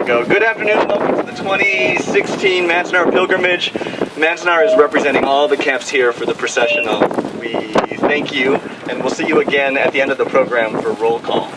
go. Good afternoon, welcome to the 2016 Manzanar Pilgrimage. Manzanar is representing all the camps here for the processional. We thank you, and we'll see you again at the end of the program for roll call.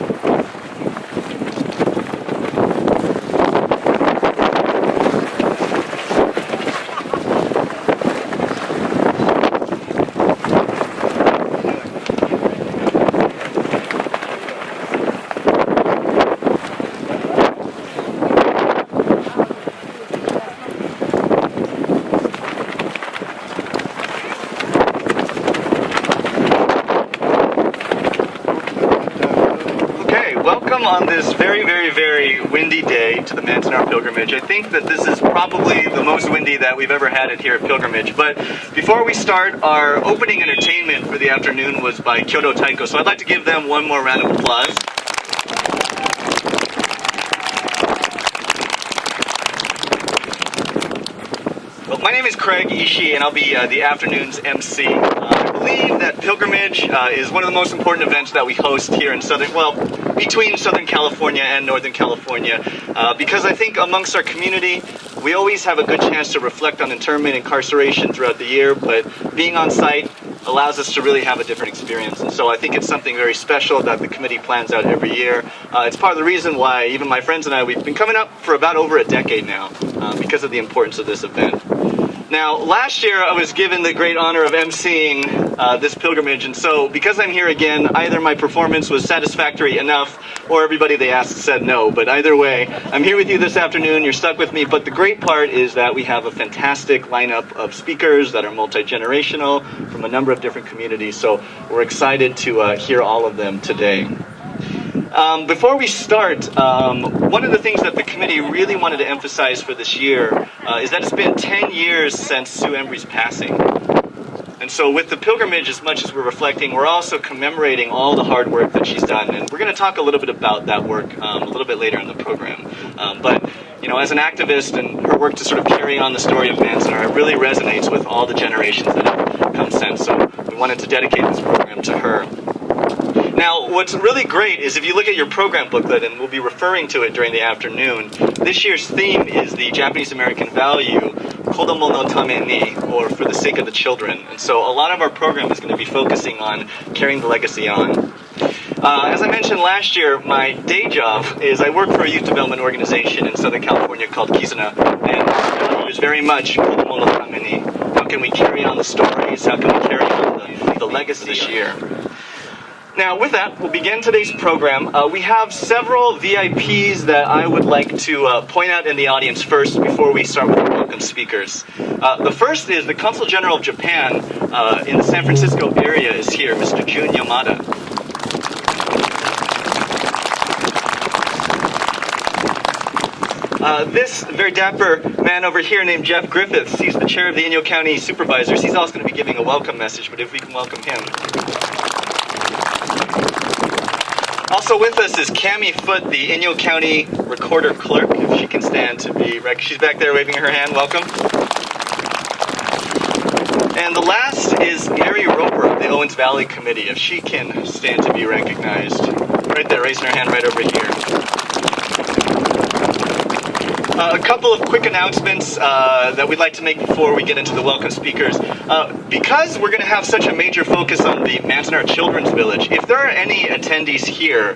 On this very windy day to the Manzanar Pilgrimage. I think that this is probably the most windy that we've ever had it here at Pilgrimage. But before we start, our opening entertainment for the afternoon was by Daion Taiko, so I'd like to give them one more round of applause. Well, my name is Craig Ishii, and I'll be the afternoon's MC. I believe that Pilgrimage is one of the most important events that we host here in between Southern California and Northern California, because I think amongst our community, we always have a good chance to reflect on internment and incarceration throughout the year, but being on site allows us to really have a different experience. And so I think it's something very special that the committee plans out every year. It's part of the reason why even my friends and I, we've been coming up for about over a decade now, because of the importance of this event. Now, last year I was given the great honor of emceeing this pilgrimage, and so because I'm here again, either my performance was satisfactory enough or everybody they asked said no. But either way, I'm here with you this afternoon, you're stuck with me, but the great part is that we have a fantastic lineup of speakers that are multi-generational from a number of different communities, so we're excited to hear all of them today. Before we start, one of the things that the committee really wanted to emphasize for this year is that it's been 10 years since Sue Embrey's passing. And so with the pilgrimage, as much as we're reflecting, we're also commemorating all the hard work that she's done. And we're going to talk a little bit about that work a little bit later in the program. But, you know, as an activist and her work to sort of carry on the story of Manzanar, it really resonates with all the generations that have come since. So we wanted to dedicate this program to her. Now, what's really great is if you look at your program booklet, and we'll be referring to it during the afternoon, this year's theme is the Japanese-American value, Kodomo no tame ni, or for the sake of the children. And so a lot of our program is going to be focusing on carrying the legacy on. As I mentioned last year, my day job is I work for a youth development organization in Southern California called Kizuna, and the value is very much Kodomo no tame ni. How can we carry on the stories? How can we carry on the legacy this year? Now, with that, we'll begin today's program. We have several VIPs that I would like to point out in the audience first before we start with the welcome speakers. The first is the Consul General of Japan in the San Francisco area is here, Mr. Jun Yamada. This very dapper man over here named Jeff Griffiths, he's the chair of the Inyo County Supervisors. He's also going to be giving a welcome message, but if we can welcome him. Also with us is Cami Foote, the Inyo County Recorder Clerk, if she can stand to be recognized. She's back there waving her hand. Welcome. And the last is Mary Roper of the Owens Valley Committee, if she can stand to be recognized. Right there, raising her hand right over here. A couple of quick announcements that we'd like to make before we get into the welcome speakers. Because we're going to have such a major focus on the Manzanar Children's Village, if there are any attendees here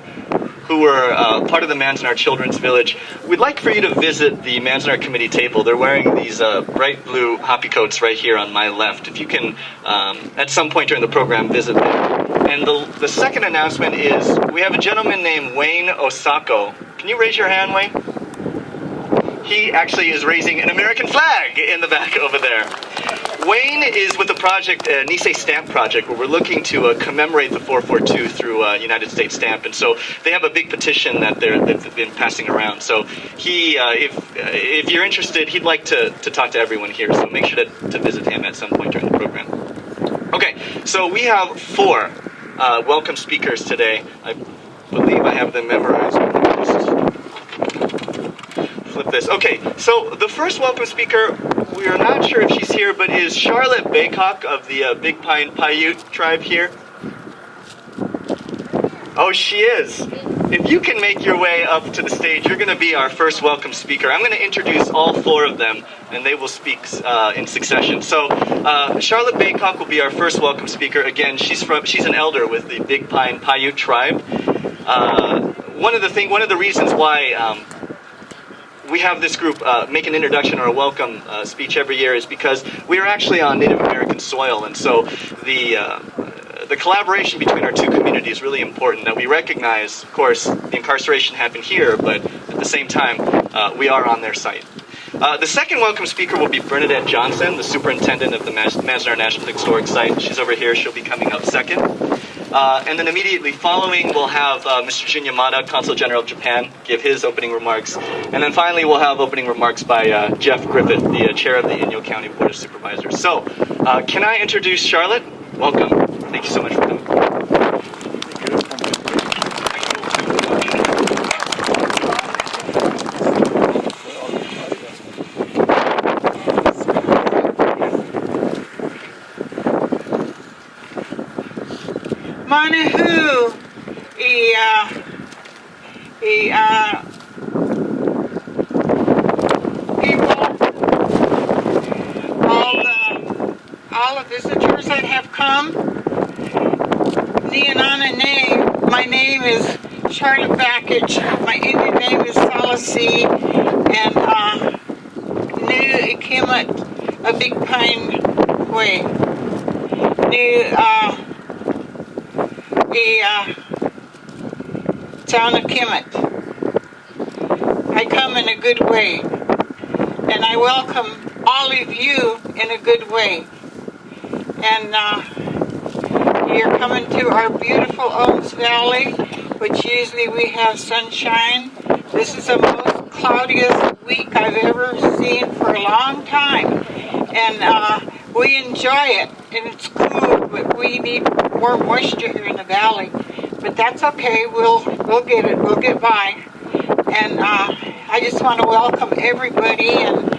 who are part of the Manzanar Children's Village, we'd like for you to visit the Manzanar Committee table. They're wearing these bright blue hoppy coats right here on my left. If you can, at some point during the program, visit them. And the second announcement is we have a gentleman named Wayne Osako. Can you raise your hand, Wayne? He actually is raising an American flag in the back over there. Wayne is with the project, Nisei Stamp Project, where we're looking to commemorate the 442 through United States Stamp. And so they have a big petition that they've been passing around. So he, if you're interested, he'd like to talk to everyone here. So make sure to visit him at some point during the program. Okay, so we have 4 welcome speakers today. I believe I have them memorized. Flip this. Okay, so the first welcome speaker, we are not sure if she's here, but is Charlotte Bacoch of the Big Pine Paiute tribe here? Oh, she is. if you can make your way up to the stage, you're going to be our first welcome speaker. I'm going to introduce all four of them, and they will speak in succession. So Charlotte Bacoch will be our first welcome speaker. Again, she's an elder with the Big Pine Paiute tribe. One of the reasons why we have this group make an introduction or a welcome speech every year is because we are actually on Native American soil, and so the collaboration between our two communities is really important. That we recognize, of course, the incarceration happened here, but at the same time, we are on their site. The second welcome speaker will be Bernadette Johnson, the Superintendent of the Manzanar National Historic Site. She's over here. She'll be coming up second. And then immediately following, we'll have Mr. Jun Yamada, Consul General of Japan, give his opening remarks. And then finally, we'll have opening remarks by Jeff Griffith, the Chair of the Inyo County Board of Supervisors. So, can I introduce Charlotte? Welcome. Thank you so much for coming. Manahu, all the visitors that have come. My name is Charlotte Bacoch. My Indian name is Salasi, and New Ikimat, a Big Pine Way. New Town of Kimmit. I come in a good way, and I welcome all of you in a good way. And you're coming to our beautiful Owens Valley, which usually we have sunshine. This is the most cloudiest week I've ever seen for a long time, and we enjoy it, and it's cool, but we need more moisture here in the valley. But that's okay. We'll get it. We'll get by. And I just want to welcome everybody, and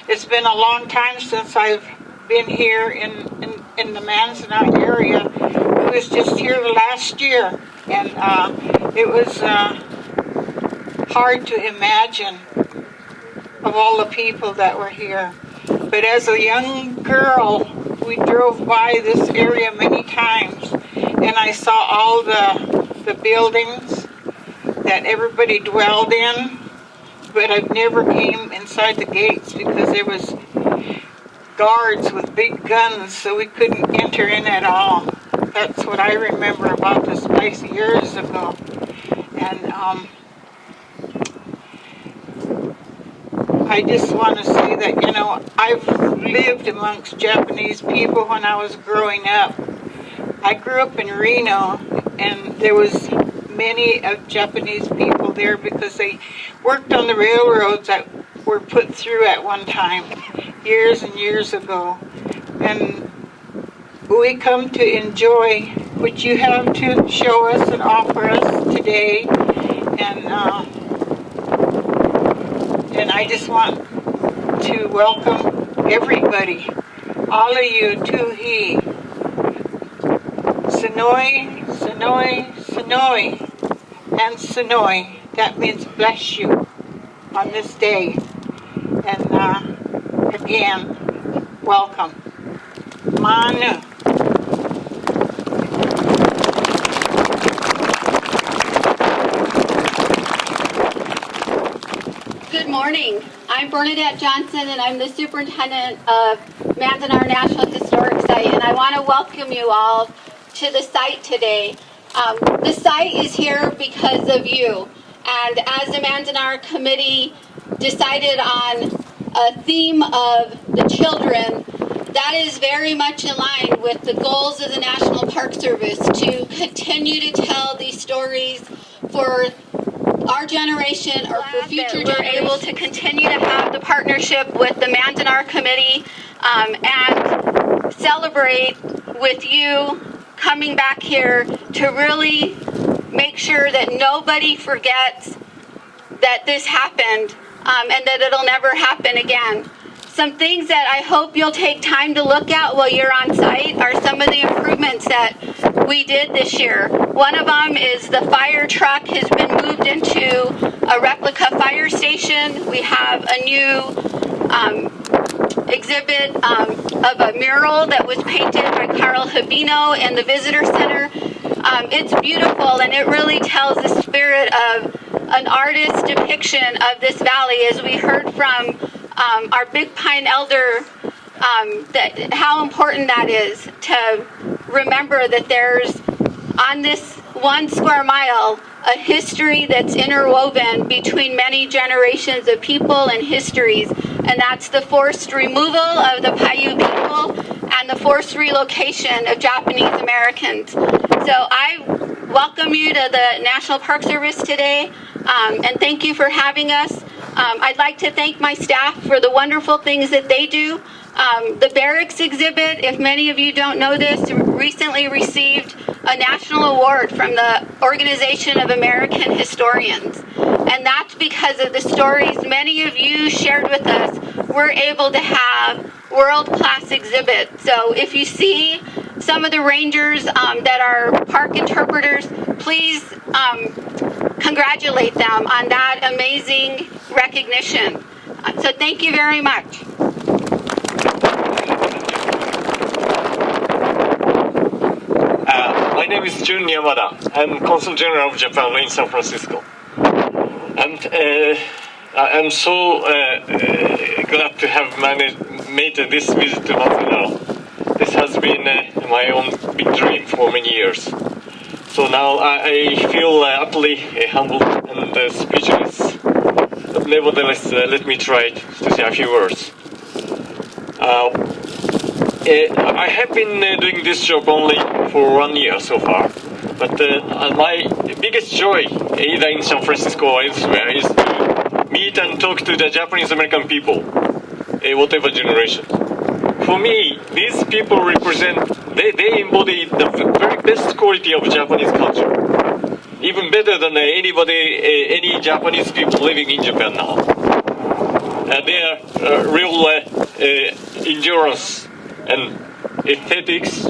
it's been a long time since I've been here in the Manzanar area. I was just here last year, and it was hard to imagine of all the people that were here. But as a young girl, we drove by this area many times, and I saw all the buildings that everybody dwelled in, but I never came inside the gates because there was guards with big guns, so we couldn't enter in at all. That's what I remember about this place years ago. And I just want to say that, you know, I've lived amongst Japanese people when I was growing up. I grew up in Reno, and there was many of Japanese people there because they worked on the railroads that were put through at one time, years and years ago. And we come to enjoy what you have to show us and offer us today. And I just want to welcome everybody, all of you, Tuhi, Sonoy, Sonoy, Sonoy, and Sonoy. That means bless you on this day. And again, welcome. Manu. Good morning. I'm Bernadette Johnson, and I'm the Superintendent of Manzanar National Historic Site, and I want to welcome you all to the site today. The site is here because of you, and as the Manzanar Committee decided on a theme of the children, that is very much in line with the goals of the National Park Service to continue to tell these stories for our generation or for future generations. We're able to continue to have the partnership with the Manzanar Committee and celebrate with you coming back here to really make sure that nobody forgets that this happened and that it'll never happen again. some things that I hope you'll take time to look at while you're on site are some of the improvements that we did this year. One of them is the fire truck has been moved into a replica fire station. We have a new exhibit of a mural that was painted by Carl Habino in the visitor center. It's beautiful, and it really tells the spirit of an artist's depiction of this valley, as we heard from our Big Pine elder, that how important that is to remember that there's, on this 1 square mile, a history that's interwoven between many generations of people and histories, and that's the forced removal of the Paiute people and the forced relocation of Japanese Americans. So I welcome you to the National Park Service today, and thank you for having us. I'd like to thank my staff for the wonderful things that they do. The barracks exhibit, if many of you don't know this, recently received a national award from the Organization of American Historians. And that's because of the stories many of you shared with us. We're able to have world-class exhibits. So if you see some of the rangers that are park interpreters, please congratulate them on that amazing recognition. So thank you very much. My name is Jun Yamada. I'm Consul General of Japan in San Francisco. And I'm so glad to have made this visit to Manzanar. This has been my own big dream for many years. So now I feel utterly humbled and speechless. But nevertheless, let me try to say a few words. I have been doing this job only for 1 year so far, but my biggest joy, either in San Francisco or elsewhere, is to meet and talk to the Japanese American people, whatever generation. For me, these people represent, they embody the very best quality of Japanese culture, even better than any Japanese people living in Japan now. Their real endurance and aesthetics,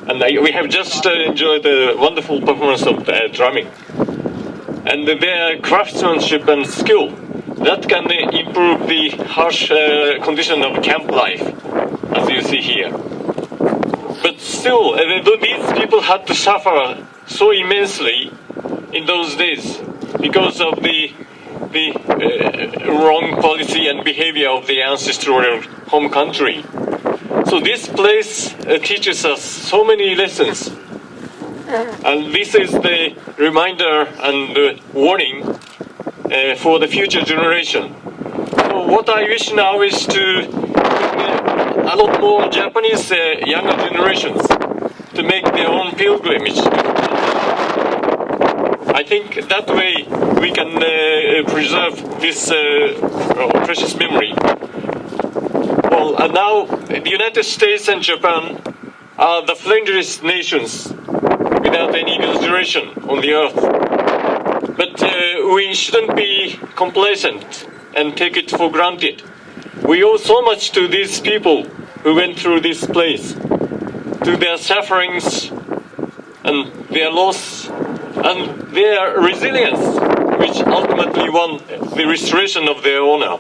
and we have just enjoyed a wonderful performance of drumming, and their craftsmanship and skill that can improve the harsh condition of camp life, as you see here. But still, these people had to suffer so immensely in those days because of the wrong policy and behavior of the ancestral home country. So this place teaches us so many lessons, and this is the reminder and warning for the future generation. So what I wish now is to a lot more Japanese younger generations to make their own pilgrimage. I think that way we can preserve this precious memory. Well, now the United States and Japan are the friendliest nations without any consideration on the earth. But we shouldn't be complacent and take it for granted. We owe so much to these people who went through this place, to their sufferings and their loss and their resilience, which ultimately won the restoration of their honor.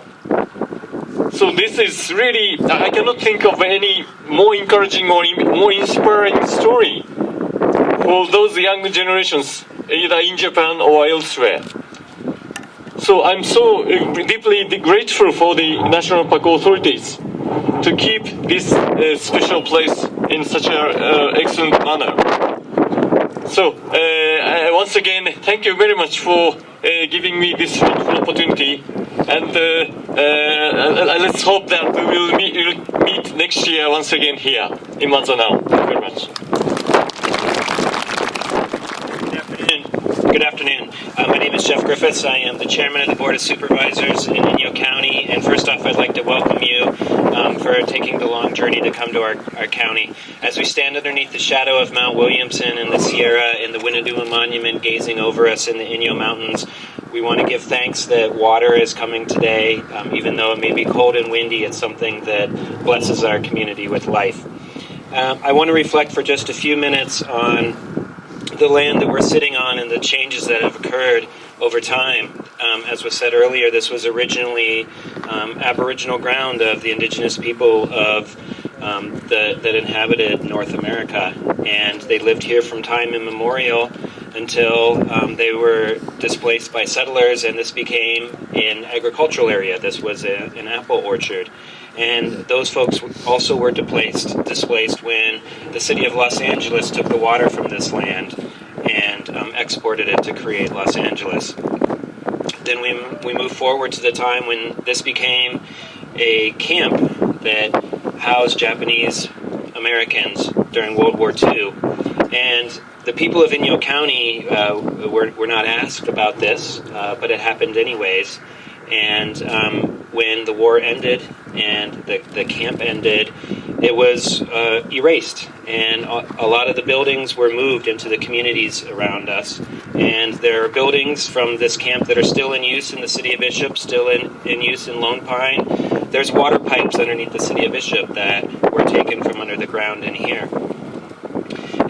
So this is really, I cannot think of any more encouraging or more inspiring story for those young generations, either in Japan or elsewhere. So I'm so deeply grateful for the National Park authorities to keep this special place in such an excellent manner. So once again, thank you very much for giving me this wonderful opportunity, and let's hope that we will meet next year once again here in Manzanar. Thank you very much. Good afternoon. My name is Jeff Griffiths. I am the chairman of the Board of Supervisors in Inyo County. And first off, I'd like to welcome you for taking the long journey to come to our county. As we stand underneath the shadow of Mount Williamson and the Sierra and the Winneduma Monument gazing over us in the Inyo Mountains, we want to give thanks that water is coming today. Even though it may be cold and windy, it's something that blesses our community with life. I want to reflect for just a few minutes on the land that we're sitting on and the changes that have occurred over time. As was said earlier, this was originally Aboriginal ground of the indigenous people of that inhabited North America, and they lived here from time immemorial until they were displaced by settlers, and this became an agricultural area. This was an apple orchard. And those folks also were displaced when the city of Los Angeles took the water from this land and exported it to create Los Angeles. Then we move forward to the time when this became a camp that housed Japanese Americans during World War II. And the people of Inyo County were not asked about this, but it happened anyways. And when the war ended and the camp ended, it was erased. And a lot of the buildings were moved into the communities around us. And there are buildings from this camp that are still in use in the city of Bishop, still in use in Lone Pine. There's water pipes underneath the city of Bishop that were taken from under the ground in here.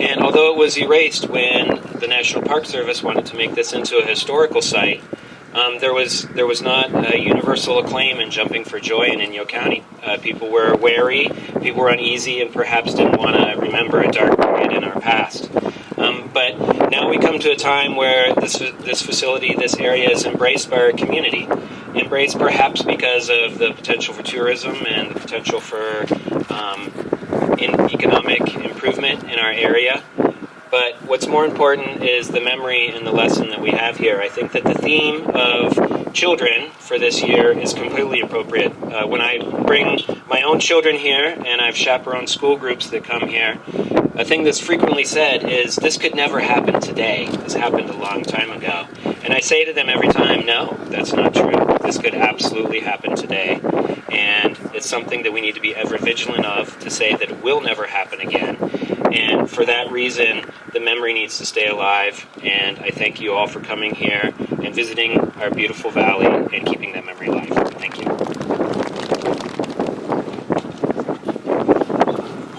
And although it was erased when the National Park Service wanted to make this into a historical site, there was not a universal acclaim and jumping for joy in Inyo County. People were wary, people were uneasy, and perhaps didn't want to remember a dark period in our past. But now we come to a time where this facility, this area is embraced by our community. Embraced perhaps because of the potential for tourism and the potential for economic improvement in our area. But what's more important is the memory and the lesson that we have here. I think that the theme of children for this year is completely appropriate. When I bring my own children here, and I've chaperoned school groups that come here, a thing that's frequently said is, this could never happen today. This happened a long time ago. And I say to them every time, no, that's not true. This could absolutely happen today. And it's something that we need to be ever vigilant of, to say that it will never happen again. And for that reason, the memory needs to stay alive. And I thank you all for coming here and visiting our beautiful valley and keeping that memory alive. Thank you.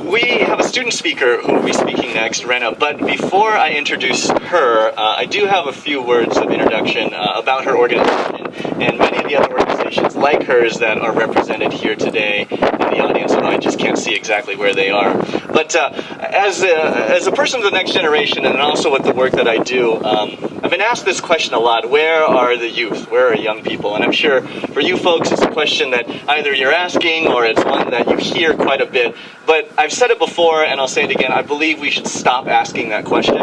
We have a student speaker who will be speaking next, Rena, but before I introduce her, I do have a few words of introduction about her organization and many of the other organizations like hers that are represented here today in the audience, although I just can't see exactly where they are. But as a person of the next generation, and also with the work that I do, I've been asked this question a lot: where are the youth? Where are young people? And I'm sure for you folks it's a question that either you're asking or it's one that you hear quite a bit. But I've said it before and I'll say it again, I believe we should stop asking that question.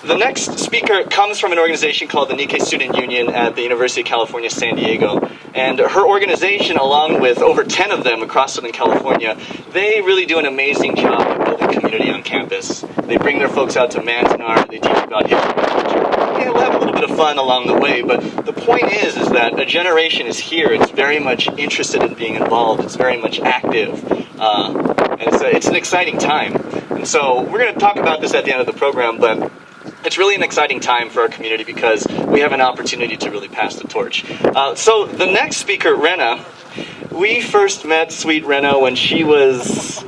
The next speaker comes from an organization called the Nikkei Student Union at the University of California, San Diego. And her organization, along with over 10 of them across Southern California, they really do an amazing job of building community on campus. They bring their folks out to Manzanar, they teach about history and culture. They'll have a little bit of fun along the way, but the point is that a generation is here. It's very much interested in being involved. It's very much active. And it's an exciting time. And so we're going to talk about this at the end of the program, but it's really an exciting time for our community because we have an opportunity to really pass the torch. So the next speaker, Rena, we first met sweet Rena when she was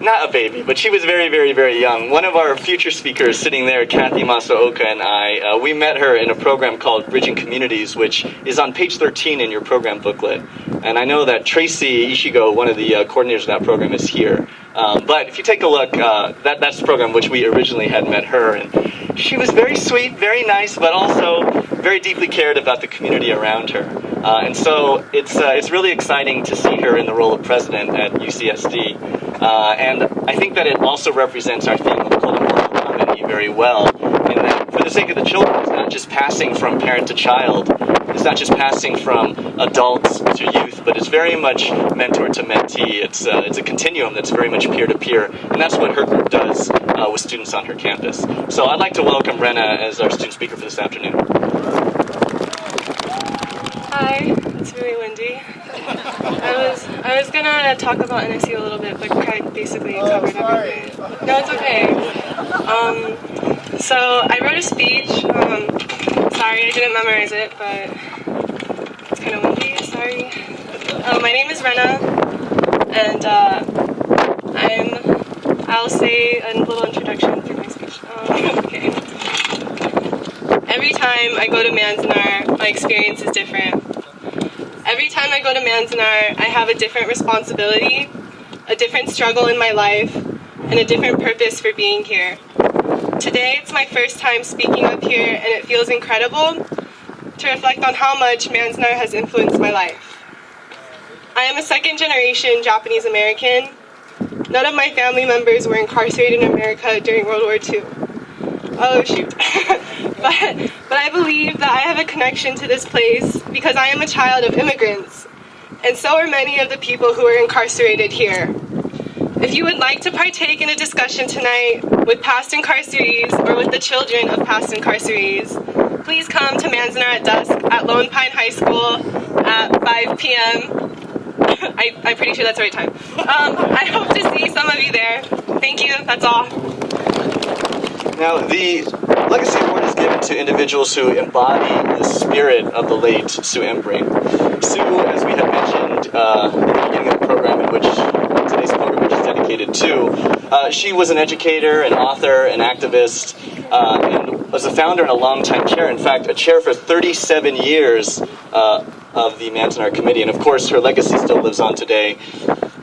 not a baby, but she was very, very, very young. One of our future speakers sitting there, Cathy Masaoka, and I, we met her in a program called Bridging Communities, which is on page 13 in your program booklet. And I know that Tracy Ishigo, one of the coordinators of that program, is here. But if you take a look, that's the program which we originally had met her. And she was very sweet, very nice, but also very deeply cared about the community around her. And so it's really exciting to see her in the role of president at UCSD. And I think that it also represents our theme of cultural comedy very well, in that for the sake of the children, it's not just passing from parent to child, it's not just passing from adults to youth, but it's very much mentor to mentee. It's a continuum that's very much peer-to-peer, and that's what her group does with students on her campus. So I'd like to welcome Rena as our student speaker for this afternoon. gonna talk about NSU a little bit, but Craig basically covered everything. No, it's okay. So I wrote a speech. Sorry, I didn't memorize it, but it's kind of windy. Sorry. My name is Rena, and I'll say a little introduction through my speech. Okay. Every time I go to Manzanar, my experience is different. Every time I go to Manzanar, I have a different responsibility, a different struggle in my life, and a different purpose for being here. Today, it's my first time speaking up here, and it feels incredible to reflect on how much Manzanar has influenced my life. I am a second-generation Japanese American. None of my family members were incarcerated in America during World War II. Oh, shoot. But I believe that I have a connection to this place because I am a child of immigrants, and so are many of the people who are incarcerated here. If you would like to partake in a discussion tonight with past incarcerees or with the children of past incarcerees, please come to Manzanar at dusk at Lone Pine High School at 5 p.m. I'm pretty sure that's the right time. I hope to see some of you there. Thank you. That's all. Now, the Legacy Award is given to individuals who embody the spirit of the late Sue Embrey. Sue, as we had mentioned in the beginning of the program, in which today's pilgrimage is dedicated to, she was an educator, an author, an activist, and was a founder and a longtime chair. In fact, a chair for 37 years of the Manzanar Committee. And of course, her legacy still lives on today.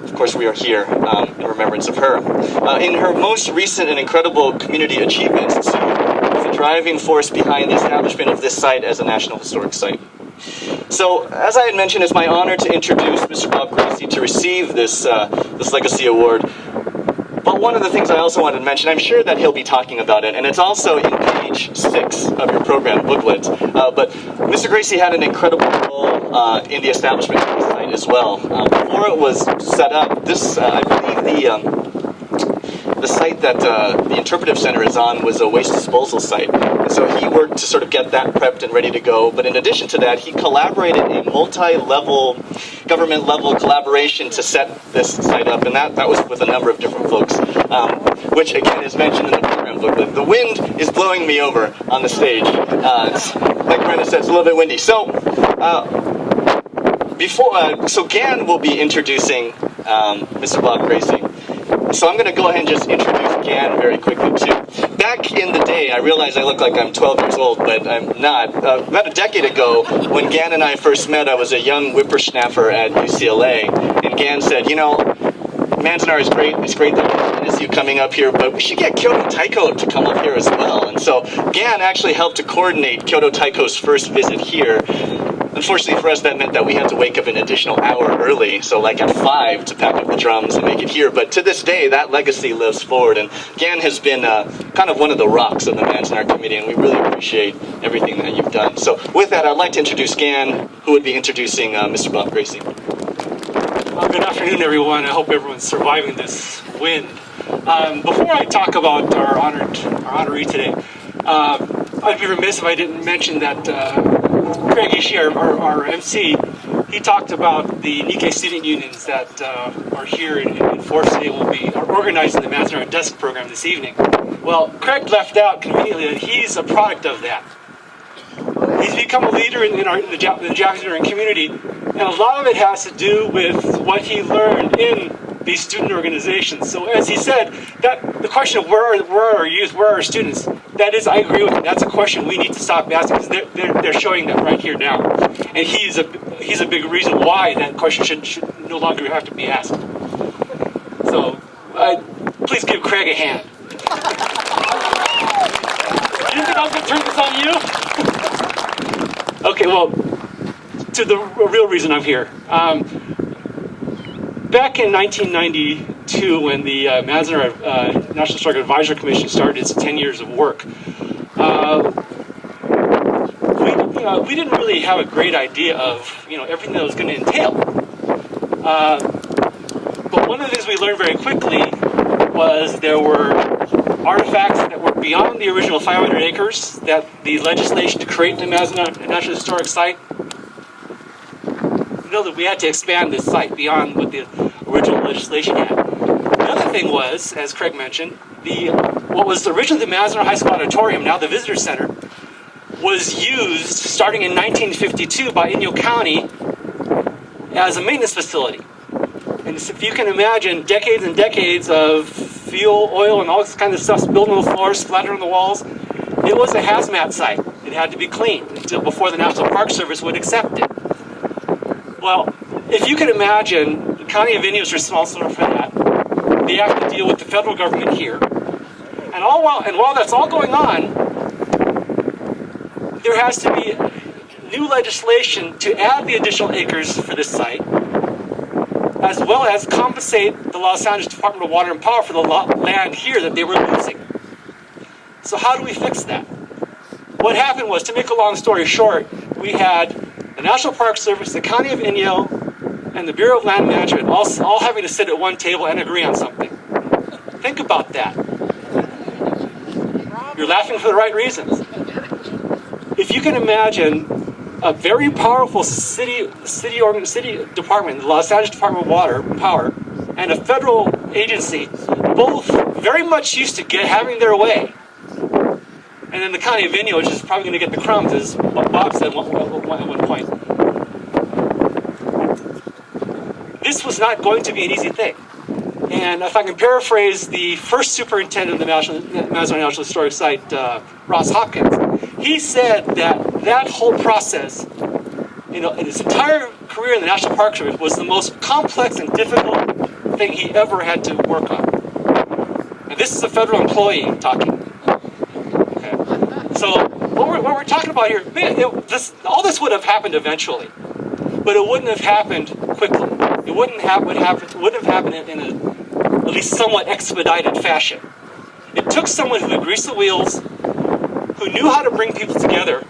Of course, we are here in remembrance of her. In her most recent and incredible community achievements, Sue was a driving force behind the establishment of this site as a National Historic Site. So, as I had mentioned, it's my honor to introduce Mr. Bob Gracey to receive this Legacy Award. But one of the things I also wanted to mention, I'm sure that he'll be talking about it, and it's also in page 6 of your program booklet. But Mr. Gracey had an incredible role in the establishment of the site as well. Before it was set up, this, I believe the site that the interpretive center is on was a waste disposal site. And so he worked to sort of get that prepped and ready to go. But in addition to that, he collaborated a multi-level, government-level collaboration to set this site up. And that was with a number of different folks, which again is mentioned in the program booklet. The wind is blowing me over on the stage. It's, like Brenda said, it's a little bit windy. So, so GANN will be introducing Mr. Bob Gracey. So I'm going to go ahead and just introduce GANN very quickly too. Back in the day, I realize I look like I'm 12 years old, but I'm not. About a decade ago, when GANN and I first met, I was a young whippersnapper at UCLA, and GANN said, you know, Manzanar is great. It's great that you coming up here, but we should get Kyodo Taiko to come up here as well. And so GANN actually helped to coordinate Kyodo Taiko's first visit here. Unfortunately for us, that meant that we had to wake up an additional hour early, so like at 5 to pack up the drums and make it here. But to this day, that legacy lives forward, and GANN has been kind of one of the rocks of the Manzanar Committee, and we really appreciate everything that you've done. So with that, I'd like to introduce GANN, who would be introducing Mr. Bob Gracey. Good afternoon, everyone. I hope everyone's surviving this wind. Before I talk about our honoree today, I'd be remiss if I didn't mention that Craig Ishii, our MC, he talked about the Nikkei student unions that are here in force today are organizing the Manzanar Desk program this evening. Well, Craig left out conveniently that he's a product of that. He's become a leader in the Japanese American community, and a lot of it has to do with what he learned in these student organizations. So as he said, that the question of where are our youth, where are our students, that is, I agree with him. That's a question we need to stop asking, because they're showing that right here now. And he's a big reason why that question should no longer have to be asked. So please give Craig a hand. You think I was going to turn this on you? Okay, well, to the real reason I'm here. Back in 1992, when the Manzanar National Historic Advisory Commission started its 10 years of work, we didn't really have a great idea of everything that was going to entail. But one of the things we learned very quickly was there were artifacts that were beyond the original 500 acres that the legislation to create the Manzanar National Historic Site, that we had to expand this site beyond what the original legislation had. The other thing was, as Craig mentioned, what was originally the Manzanar High School Auditorium, now the Visitor Center, was used starting in 1952 by Inyo County as a maintenance facility. And if you can imagine decades and decades of fuel, oil, and all this kind of stuff spilled on the floors, splattered on the walls, it was a hazmat site. It had to be cleaned until before the National Park Service would accept it. Well, if you can imagine, the County of Inyo is responsible for that. They have to deal with the federal government here. And while that's all going on, there has to be new legislation to add the additional acres for this site, as well as compensate the Los Angeles Department of Water and Power for the land here that they were losing. So how do we fix that? What happened was, to make a long story short, we had the National Park Service, the County of Inyo, and the Bureau of Land Management all having to sit at one table and agree on something. Think about that. You're laughing for the right reasons. If you can imagine a very powerful city department, the Los Angeles Department of Water and Power, and a federal agency, both very much used to having their way. And then the County of Inyo, which is probably going to get the crumbs, as Bob said at one point. This was not going to be an easy thing. And if I can paraphrase the first superintendent of the Manzanar National Historic Site, Ross Hopkins, he said that whole process, in his entire career in the National Park Service, was the most complex and difficult thing he ever had to work on. And this is a federal employee talking. Okay. So what we're talking about here, all this would have happened eventually, but it wouldn't have happened quickly. It wouldn't have happened in a at least somewhat expedited fashion. It took someone who could grease the wheels, who knew how to bring people together,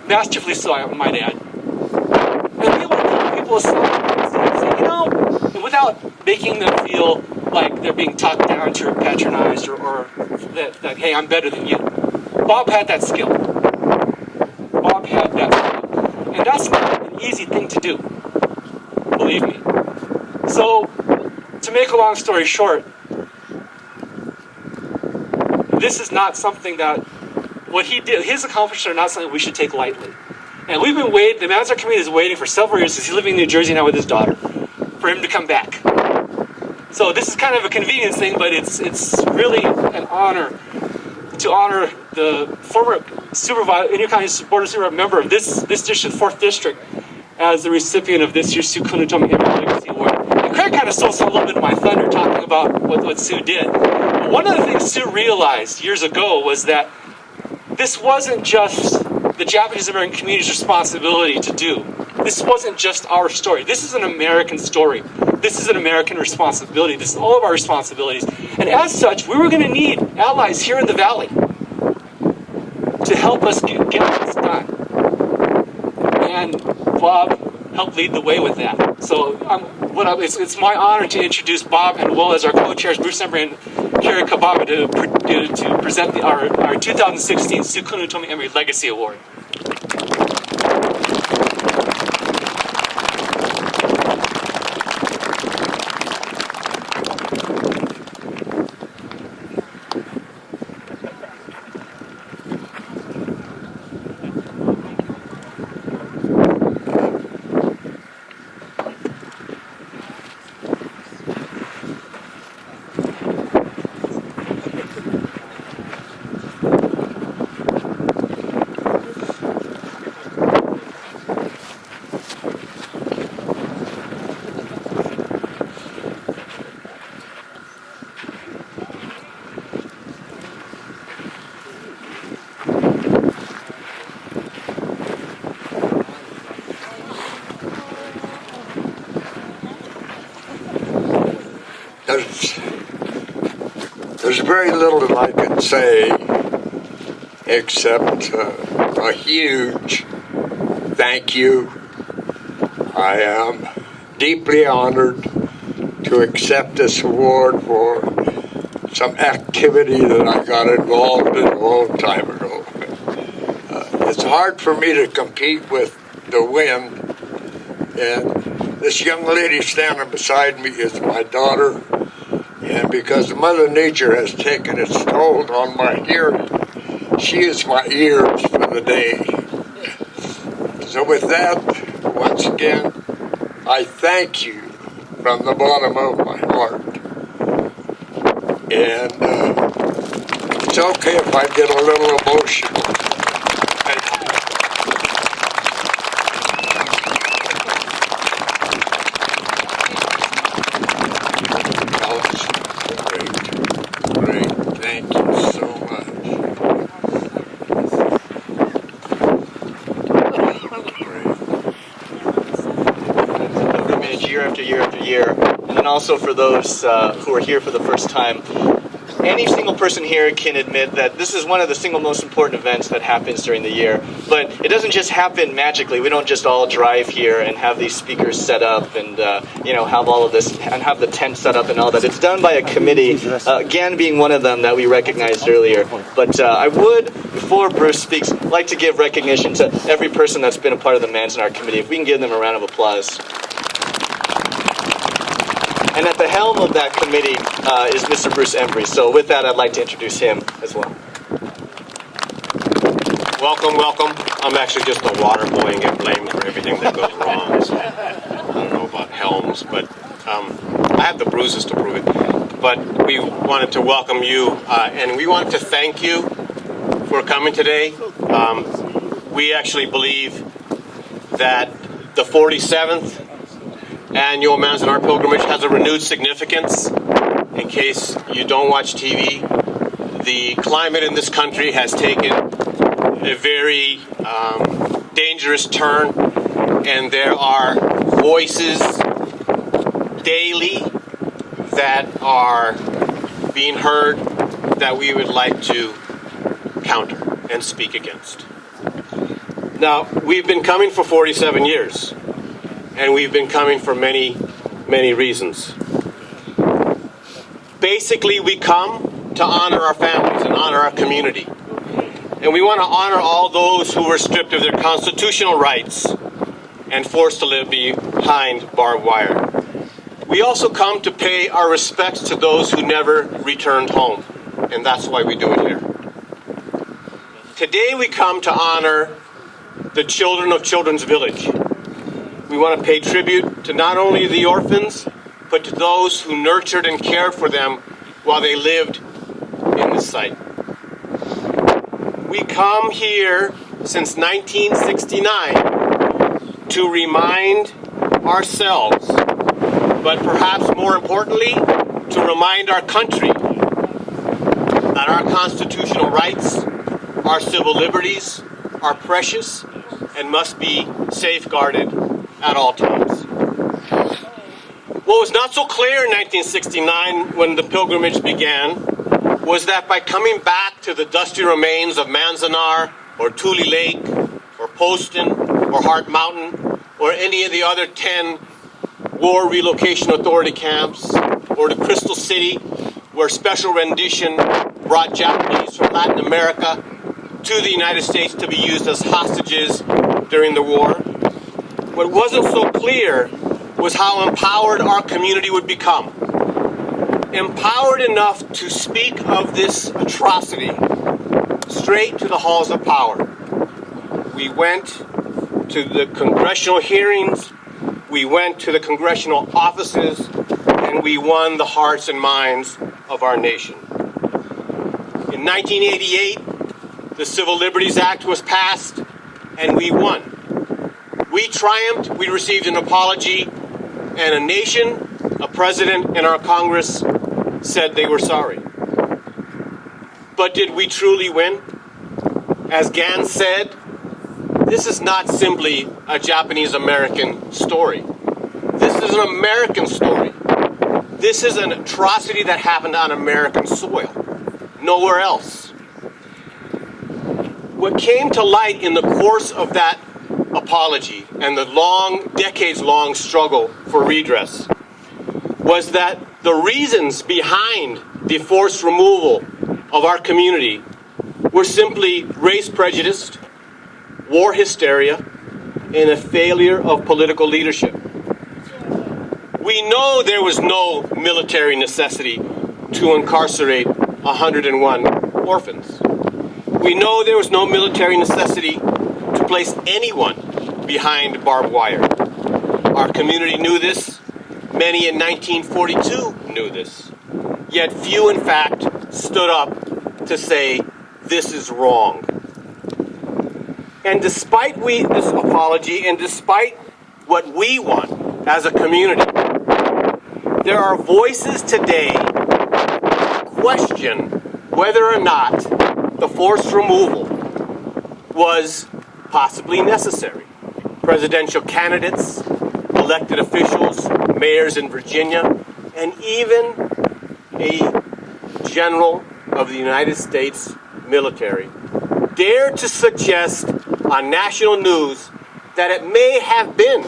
masterfully so, I might add, and be able to pull people aside and say, and without making them feel like they're being talked down to or patronized or that, hey, I'm better than you. Bob had that skill. And that's not an easy thing to do, believe me. So, to make a long story short, this is not something that, what he did, his accomplishments are not something we should take lightly. And we've been waiting, the Manzanar community is waiting for several years, because he's living in New Jersey now with his daughter, for him to come back. So this is kind of a convenience thing, but it's really an honor to honor the former Inyo County Board of Supervisors member of this district, 4th District, as the recipient of this year's Kunitomi Legacy Award. And Craig kind of stole a little bit of my thunder talking about what Sue did. But one of the things Sue realized years ago was that this wasn't just the Japanese American community's responsibility to do. This wasn't just our story. This is an American story. This is an American responsibility. This is all of our responsibilities. And as such, we were going to need allies here in the Valley to help us get this done. And Bob helped lead the way with that. So it's my honor to introduce Bob, and well as our co-chairs, Bruce Embrey and Carrie Kababa, to present our 2016 Kunitomi Embrey Legacy Award. There's very little that I can say except a huge thank you. I am deeply honored to accept this award for some activity that I got involved in a long time ago. It's hard for me to compete with the wind, and This young lady standing beside me is my daughter, and because Mother Nature has taken its toll on my hearing, she is my ears for the day. So with that, once again, I thank you from the bottom of my heart. And it's okay if I get a little emotional. Thank you. Great. Thank you so much. Pilgrimage year after year after year. And then also for those who are here for the first time, any single person here can admit that this is one of the single most important events that happens during the year. But it doesn't just happen magically. We don't just all drive here and have these speakers set up and have all of this and have the tent set up and all that. It's done by a committee, GANN being one of them that we recognized earlier. But I would, before Bruce speaks, like to give recognition to every person that's been a part of the Manzanar committee. If we can give them a round of applause. And at the helm of that committee is Mr. Bruce Embrey. So with that, I'd like to introduce him as well. Welcome. I'm actually just a water boy and get blamed for everything that goes wrong. So I don't know about helms, but I have the bruises to prove it. But we wanted to welcome you, and we wanted to thank you for coming today. We actually believe that the 47th Annual Manzanar Pilgrimage has a renewed significance. In case you don't watch TV, the climate in this country has taken a very dangerous turn, and there are voices daily that are being heard that we would like to counter and speak against. Now, we've been coming for 47 years. And we've been coming for many, many reasons. Basically, we come to honor our families and honor our community. And we want to honor all those who were stripped of their constitutional rights and forced to live behind barbed wire. We also come to pay our respects to those who never returned home. And that's why we do it here. Today we come to honor the children of Children's Village. We want to pay tribute to not only the orphans, but to those who nurtured and cared for them while they lived in this site. We come here since 1969 to remind ourselves, but perhaps more importantly, to remind our country that our constitutional rights, our civil liberties are precious and must be safeguarded at all times. What was not so clear in 1969 when the pilgrimage began was that by coming back to the dusty remains of Manzanar or Tule Lake or Poston or Hart Mountain or any of the other 10 War Relocation Authority camps or the Crystal City where Special Rendition brought Japanese from Latin America to the United States to be used as hostages during the war, what wasn't so clear was how empowered our community would become. Empowered enough to speak of this atrocity straight to the halls of power. We went to the congressional hearings, we went to the congressional offices, and we won the hearts and minds of our nation. In 1988, the Civil Liberties Act was passed, and we won. We triumphed, we received an apology, and a nation, a president, and our Congress said they were sorry. But did we truly win? As GANN said, this is not simply a Japanese-American story. This is an American story. This is an atrocity that happened on American soil, nowhere else. What came to light in the course of that apology and the decades-long struggle for redress was that the reasons behind the forced removal of our community were simply race prejudice, war hysteria, and a failure of political leadership. We know there was no military necessity to incarcerate 101 orphans. We know there was no military necessity to place anyone behind barbed wire. Our community knew this. Many in 1942 knew this. Yet few, in fact, stood up to say, this is wrong. And despite this apology, and despite what we want as a community, there are voices today that question whether or not the forced removal was possibly necessary. Presidential candidates, elected officials, mayors in Virginia, and even a general of the United States military dare to suggest on national news that it may have been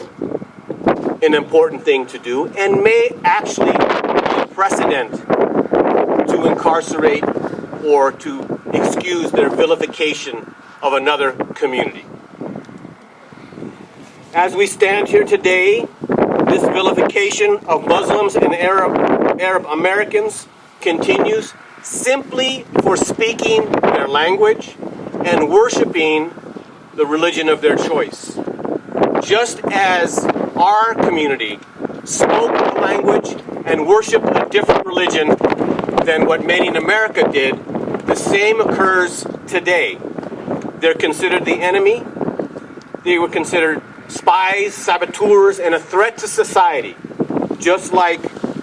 an important thing to do and may actually be a precedent to incarcerate or to excuse their vilification of another community. As we stand here today, this vilification of Muslims and Arab Americans continues simply for speaking their language and worshiping the religion of their choice. Just as our community spoke the language and worshiped a different religion than what many in America did, the same occurs today. They're considered the enemy. They were considered spies, saboteurs, and a threat to society, just like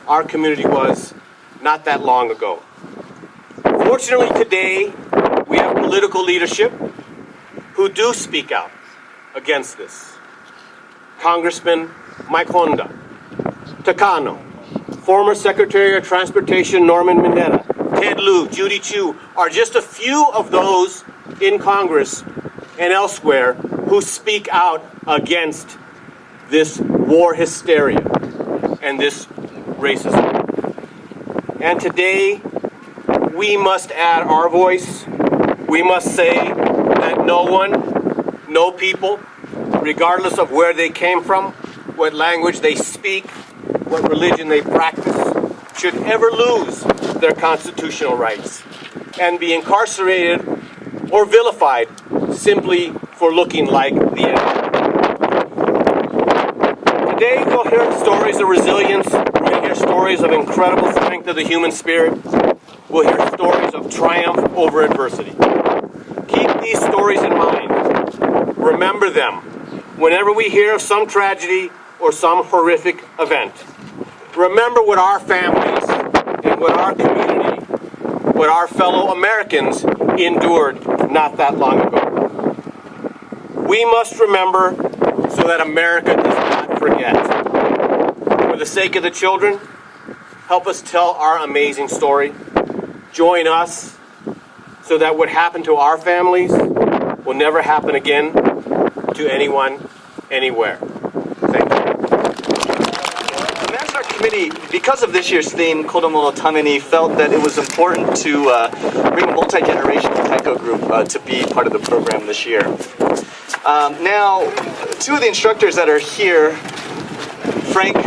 our community was not that long ago. Fortunately, today, we have political leadership who do speak out against this. Congressman Mike Honda, Takano, former Secretary of Transportation Norman Mineta, Ted Lieu, Judy Chu are just a few of those in Congress and elsewhere who speak out against this war hysteria and this racism. And today, we must add our voice. We must say that no one, no people, regardless of where they came from, what language they speak, what religion they practice, should ever lose their constitutional rights and be incarcerated or vilified simply for looking like the enemy. Today we'll hear stories of resilience, we'll hear stories of incredible strength of the human spirit, we'll hear stories of triumph over adversity. Keep these stories in mind. Remember them whenever we hear of some tragedy or some horrific event. Remember what our families and what our community, what our fellow Americans endured not that long ago. We must remember so that America does not forget. For the sake of the children, help us tell our amazing story. Join us so that what happened to our families will never happen again to anyone, anywhere. Thank you. The Manzanar Committee, because of this year's theme, Kodomo no Tameni, felt that it was important to bring a multi-generational Taiko group to be part of the program this year. Now, two of the instructors that are here, Frank,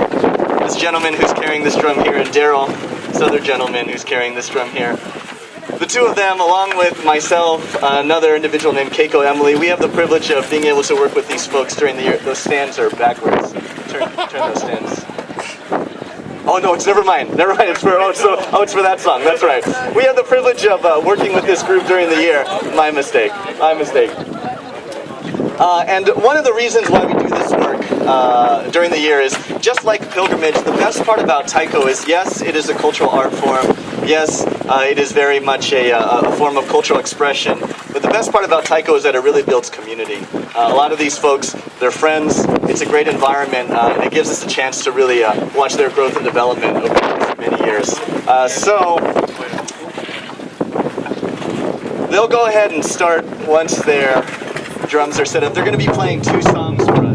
this gentleman who's carrying this drum here, and Daryl, this other gentleman who's carrying this drum here. The two of them, along with myself, another individual named Keiko Emily, we have the privilege of being able to work with these folks during the year. Those stands are backwards. Turn those stands. Oh no, it's never mind. It's for it's for that song. That's right. We have the privilege of working with this group during the year. My mistake. And one of the reasons why we do this work during the year is, just like pilgrimage, the best part about Taiko is, yes, it is a cultural art form. Yes, it is very much a form of cultural expression. But the best part about Taiko is that it really builds community. A lot of these folks, they're friends. It's a great environment, and it gives us a chance to really watch their growth and development over many years. So they'll go ahead and start once their drums are set up. They're going to be playing two songs for us.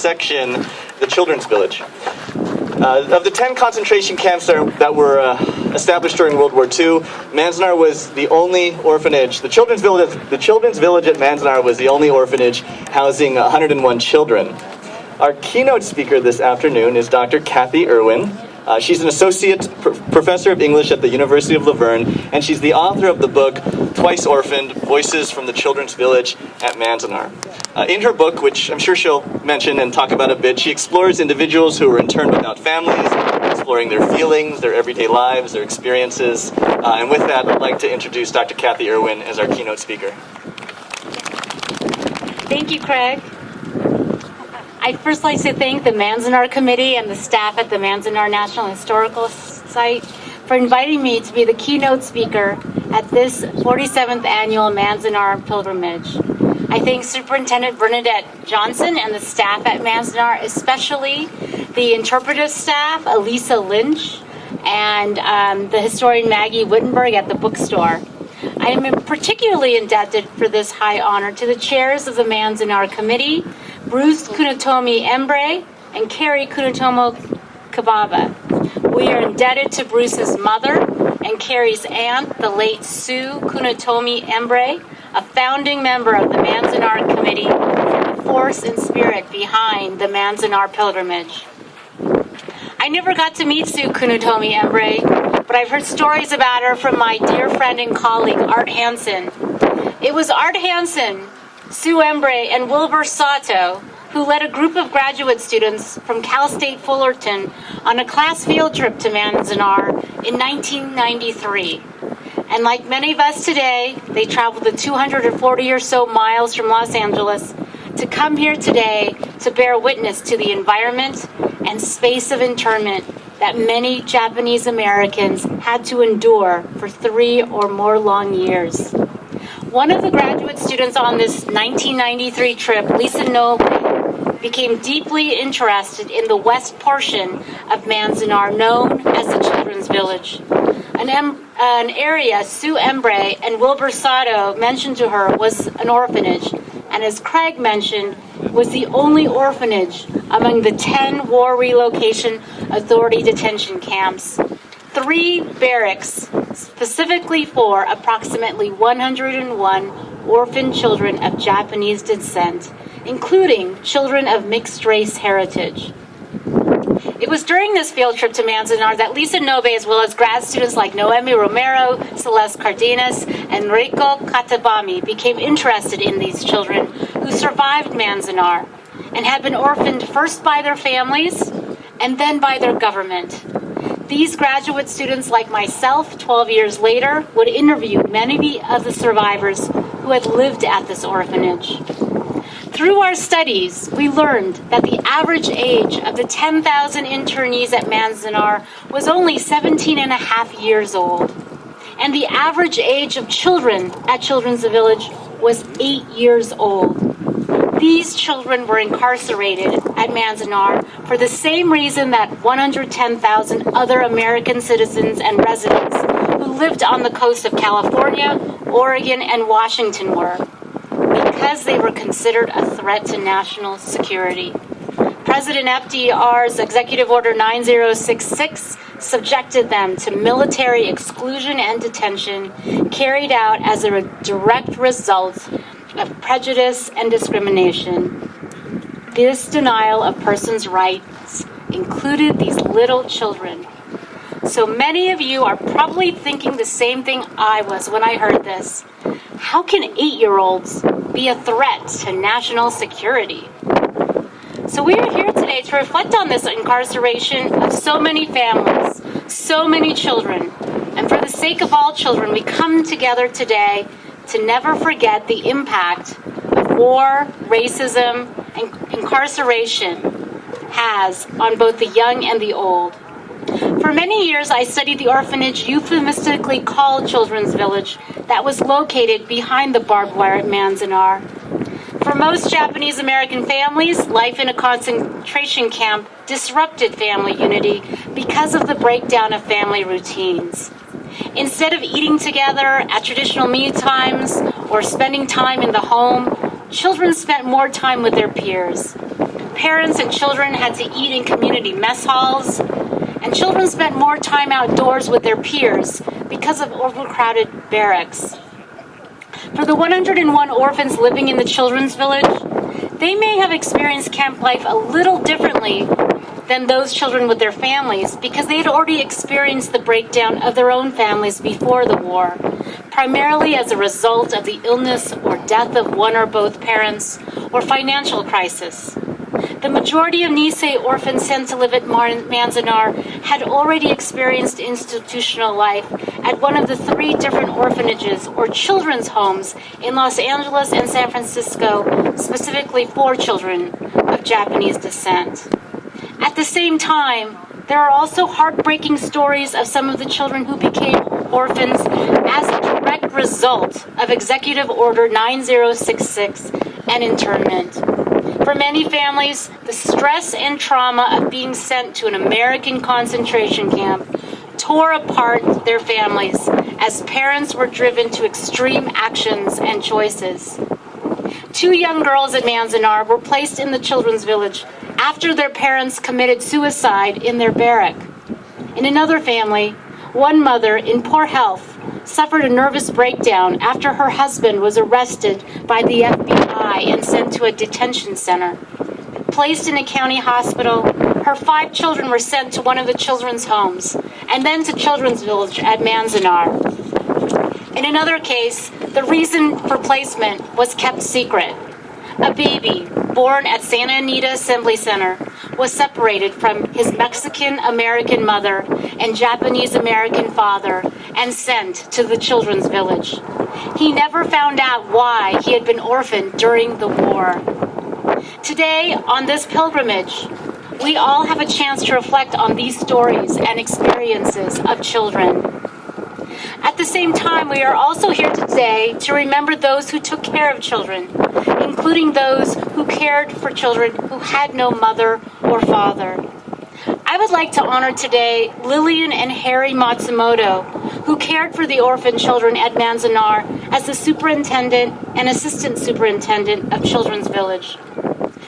section, the Children's Village. Of the 10 concentration camps that were established during World War II, Manzanar was the only orphanage. The Children's Village at Manzanar was the only orphanage housing 101 children. Our keynote speaker this afternoon is Dr. Cathy Irwin. She's an associate professor of English at the University of Laverne, and she's the author of the book Twice Orphaned: Voices from the Children's Village at Manzanar. In her book, which I'm sure she'll mention and talk about a bit, she explores individuals who were interned without families, exploring their feelings, their everyday lives, their experiences. And with that, I'd like to introduce Dr. Cathy Irwin as our keynote speaker. Thank you, Craig. I'd first like to thank the Manzanar Committee and the staff at the Manzanar National Historical Site for inviting me to be the keynote speaker at this 47th Annual Manzanar Pilgrimage. I thank Superintendent Bernadette Johnson and the staff at Manzanar, especially the interpretive staff, Elisa Lynch, and the historian Maggie Wittenberg at the bookstore. I am particularly indebted for this high honor to the chairs of the Manzanar Committee, Bruce Kunitomi Embrey and Carrie Kunitomo Kababa. We are indebted to Bruce's mother and Carrie's aunt, the late Sue Kunitomi Embrey, a founding member of the Manzanar Committee and the force and spirit behind the Manzanar Pilgrimage. I never got to meet Sue Kunitomi Embrey, but but I've heard stories about her from my dear friend and colleague, Art Hansen. It was Art Hansen, Sue Embrey, and Wilbur Sato who led a group of graduate students from Cal State Fullerton on a class field trip to Manzanar in 1993. And like many of us today, they traveled the 240 or so miles from Los Angeles to come here today to bear witness to the environment and space of internment that many Japanese Americans had to endure for 3 or more long years. One of the graduate students on this 1993 trip, Lisa Noble, became deeply interested in the west portion of Manzanar known as the Children's Village, an area Sue Embrey and Wilbur Sato mentioned to her was an orphanage, and as Craig mentioned, was the only orphanage among the 10 War Relocation Authority detention camps. 3 barracks specifically for approximately 101 orphan children of Japanese descent, including children of mixed-race heritage. It was during this field trip to Manzanar that Lisa Nobe, as well as grad students like Noemi Romero, Celeste Cardenas, and Reiko Katabami, became interested in these children who survived Manzanar and had been orphaned first by their families and then by their government. These graduate students, like myself, 12 years later, would interview many of the survivors who had lived at this orphanage. Through our studies, we learned that the average age of the 10,000 internees at Manzanar was only 17 and a half years old, and the average age of children at Children's Village was 8 years old. These children were incarcerated at Manzanar for the same reason that 110,000 other American citizens and residents who lived on the coast of California, Oregon, and Washington were, because they were considered a threat to national security. President FDR's Executive Order 9066 subjected them to military exclusion and detention carried out as a direct result of prejudice and discrimination. This denial of persons' rights included these little children. So many of you are probably thinking the same thing I was when I heard this. How can 8-year-olds be a threat to national security? So we are here today to reflect on this incarceration of so many families, so many children. And for the sake of all children, we come together today to never forget the impact of war, racism, and incarceration has on both the young and the old. For many years, I studied the orphanage euphemistically called Children's Village that was located behind the barbed wire at Manzanar. For most Japanese American families, life in a concentration camp disrupted family unity because of the breakdown of family routines. Instead of eating together at traditional meal times or spending time in the home, children spent more time with their peers. Parents and children had to eat in community mess halls, and children spent more time outdoors with their peers because of overcrowded barracks. For the 101 orphans living in the Children's Village, they may have experienced camp life a little differently than those children with their families because they had already experienced the breakdown of their own families before the war, primarily as a result of the illness or death of one or both parents or financial crisis. The majority of Nisei orphans sent to live at Manzanar had already experienced institutional life at one of the 3 different orphanages or children's homes in Los Angeles and San Francisco, specifically for children of Japanese descent. At the same time, there are also heartbreaking stories of some of the children who became orphans as a direct result of Executive Order 9066 and internment. For many families, the stress and trauma of being sent to an American concentration camp tore apart their families as parents were driven to extreme actions and choices. 2 young girls at Manzanar were placed in the Children's Village after their parents committed suicide in their barrack. In another family, one mother in poor health suffered a nervous breakdown after her husband was arrested by the FBI and sent to a detention center. Placed in a county hospital, her 5 children were sent to one of the children's homes and then to Children's Village at Manzanar. In another case, the reason for placement was kept secret. A baby born at Santa Anita Assembly Center was separated from his Mexican-American mother and Japanese-American father and sent to the Children's Village. He never found out why he had been orphaned during the war. Today, on this pilgrimage, we all have a chance to reflect on these stories and experiences of children. At the same time, we are also here today to remember those who took care of children, including those who cared for children who had no mother or father. I would like to honor today Lillian and Harry Matsumoto, who cared for the orphan children at Manzanar as the superintendent and assistant superintendent of Children's Village.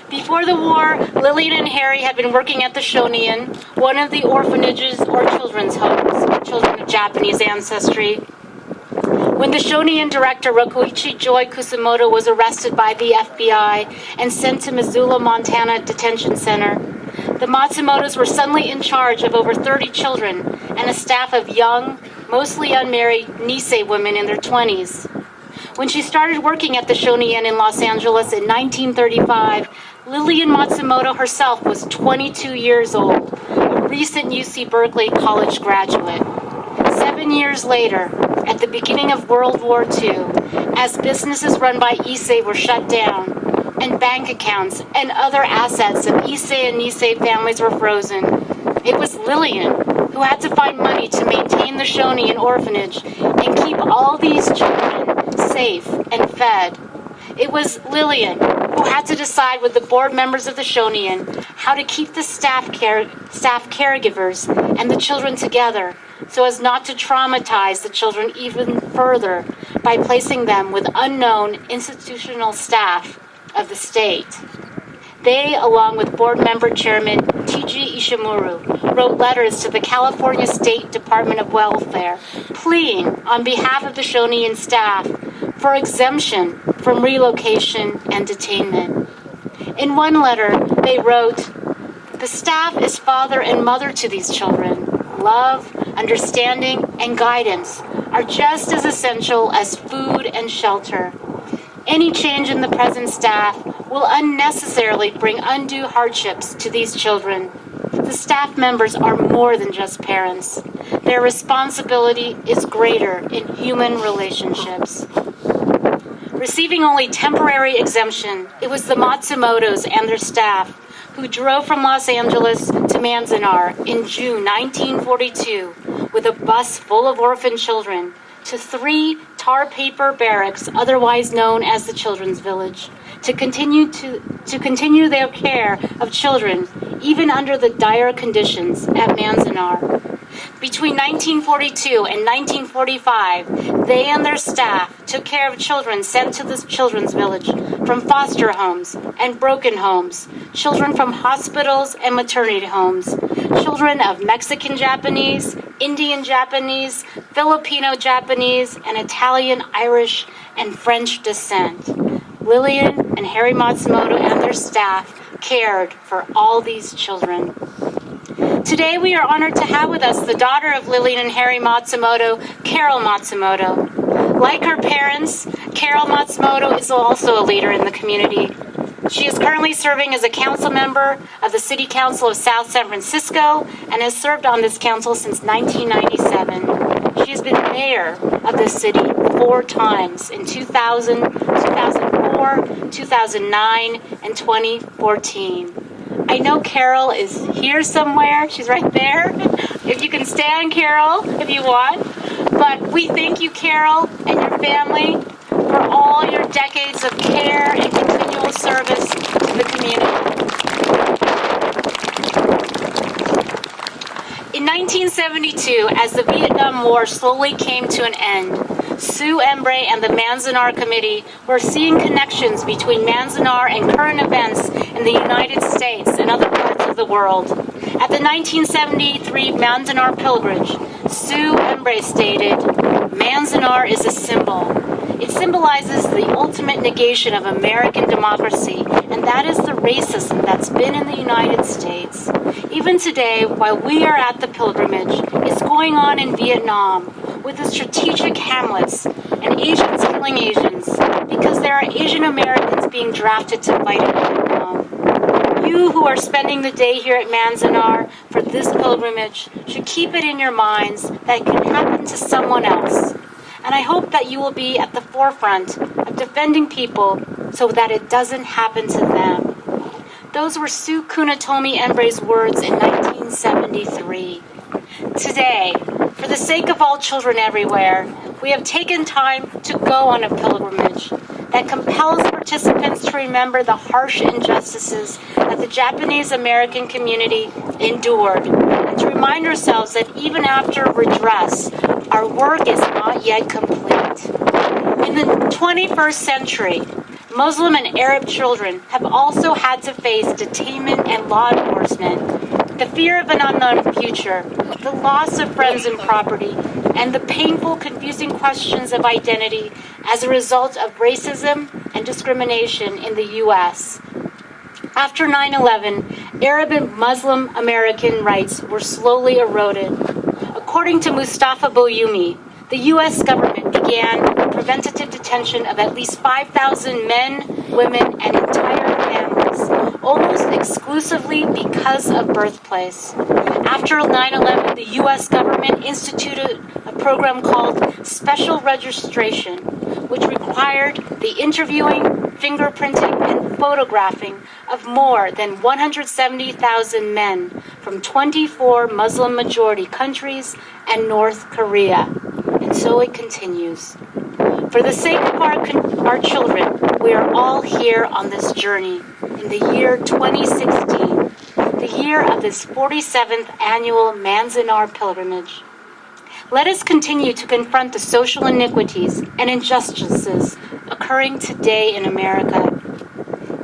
Before the war, Lillian and Harry had been working at the Shonin, one of the orphanages or children's homes for children of Japanese ancestry. When the Shonin director, Rokuichi Joy Kusumoto, was arrested by the FBI and sent to Missoula, Montana Detention Center, the Matsumotos were suddenly in charge of over 30 children and a staff of young, mostly unmarried Nisei women in their 20s. When she started working at the Shonin in Los Angeles in 1935, Lillian Matsumoto herself was 22 years old, a recent UC Berkeley college graduate. 7 years later, at the beginning of World War II, as businesses run by Issei were shut down, and bank accounts and other assets of Issei and Nisei families were frozen, it was Lillian who had to find money to maintain the Shonin orphanage and keep all these children safe and fed. It was Lillian who had to decide with the board members of the Shonin how to keep the staff caregivers and the children together so as not to traumatize the children even further by placing them with unknown institutional staff of the state. They, along with board member chairman T.G. Ishimura, wrote letters to the California State Department of Welfare, pleading on behalf of the Shonin staff for exemption from relocation and detainment. In one letter, they wrote, "The staff is father and mother to these children. Love, understanding, and guidance are just as essential as food and shelter. Any change in the present staff will unnecessarily bring undue hardships to these children. The staff members are more than just parents. Their responsibility is greater in human relationships." Receiving only temporary exemption, it was the Matsumotos and their staff who drove from Los Angeles to Manzanar in June 1942 with a bus full of orphan children to 3 tar paper barracks, otherwise known as the Children's Village, to continue their care of children, even under the dire conditions at Manzanar. Between 1942 and 1945, they and their staff took care of children sent to the Children's Village from foster homes and broken homes, children from hospitals and maternity homes, children of Mexican Japanese, Indian Japanese, Filipino Japanese, and Italian, Irish, and French descent. Lillian and Harry Matsumoto and their staff cared for all these children. Today we are honored to have with us the daughter of Lillian and Harry Matsumoto, Carol Matsumoto. Like her parents, Carol Matsumoto is also a leader in the community. She is currently serving as a council member of the City Council of South San Francisco and has served on this council since 1997. She has been mayor of this city 4 times in 2000, 2004, 2009, and 2014. I know Carol is here somewhere. She's right there. If you can stand, Carol, if you want. But we thank you, Carol, and your family for all your decades of care and continual service to the community. In 1972, as the Vietnam War slowly came to an end, Sue Embrey and the Manzanar Committee were seeing connections between Manzanar and current events in the United States and other parts of the world. At the 1973 Manzanar Pilgrimage, Sue Embrey stated, "Manzanar is a symbol. It symbolizes the ultimate negation of American democracy, and that is the racism that's been in the United States. Even today, while we are at the pilgrimage, it's going on in Vietnam with the strategic hamlets and Asians killing Asians because there are Asian Americans being drafted to fight in Vietnam. You who are spending the day here at Manzanar for this pilgrimage should keep it in your minds that it can happen to someone else. And I hope that you will be at the forefront of defending people so that it doesn't happen to them. Those were Sue Kunitomi Embrey's words in 1973. Today, for the sake of all children everywhere, we have taken time to go on a pilgrimage that compels participants to remember the harsh injustices that the Japanese American community endured, and to remind ourselves that even after redress, our work is not yet complete. In the 21st century, Muslim and Arab children have also had to face detainment and law enforcement, the fear of an unknown future, the loss of friends and property, and the painful, confusing questions of identity as a result of racism and discrimination in the U.S. After 9/11, Arab and Muslim American rights were slowly eroded. According to Mustafa Boyumi, the U.S. government began preventative detention of at least 5,000 men, women, and entire families, almost exclusively because of birthplace. After 9/11, the U.S. government instituted a program called Special Registration, which required the interviewing, fingerprinting, and photographing of more than 170,000 men from 24 Muslim-majority countries and North Korea. And so it continues. For the sake of our children, we are all here on this journey in the year 2016, the year of this 47th Annual Manzanar Pilgrimage. Let us continue to confront the social iniquities and injustices occurring today in America.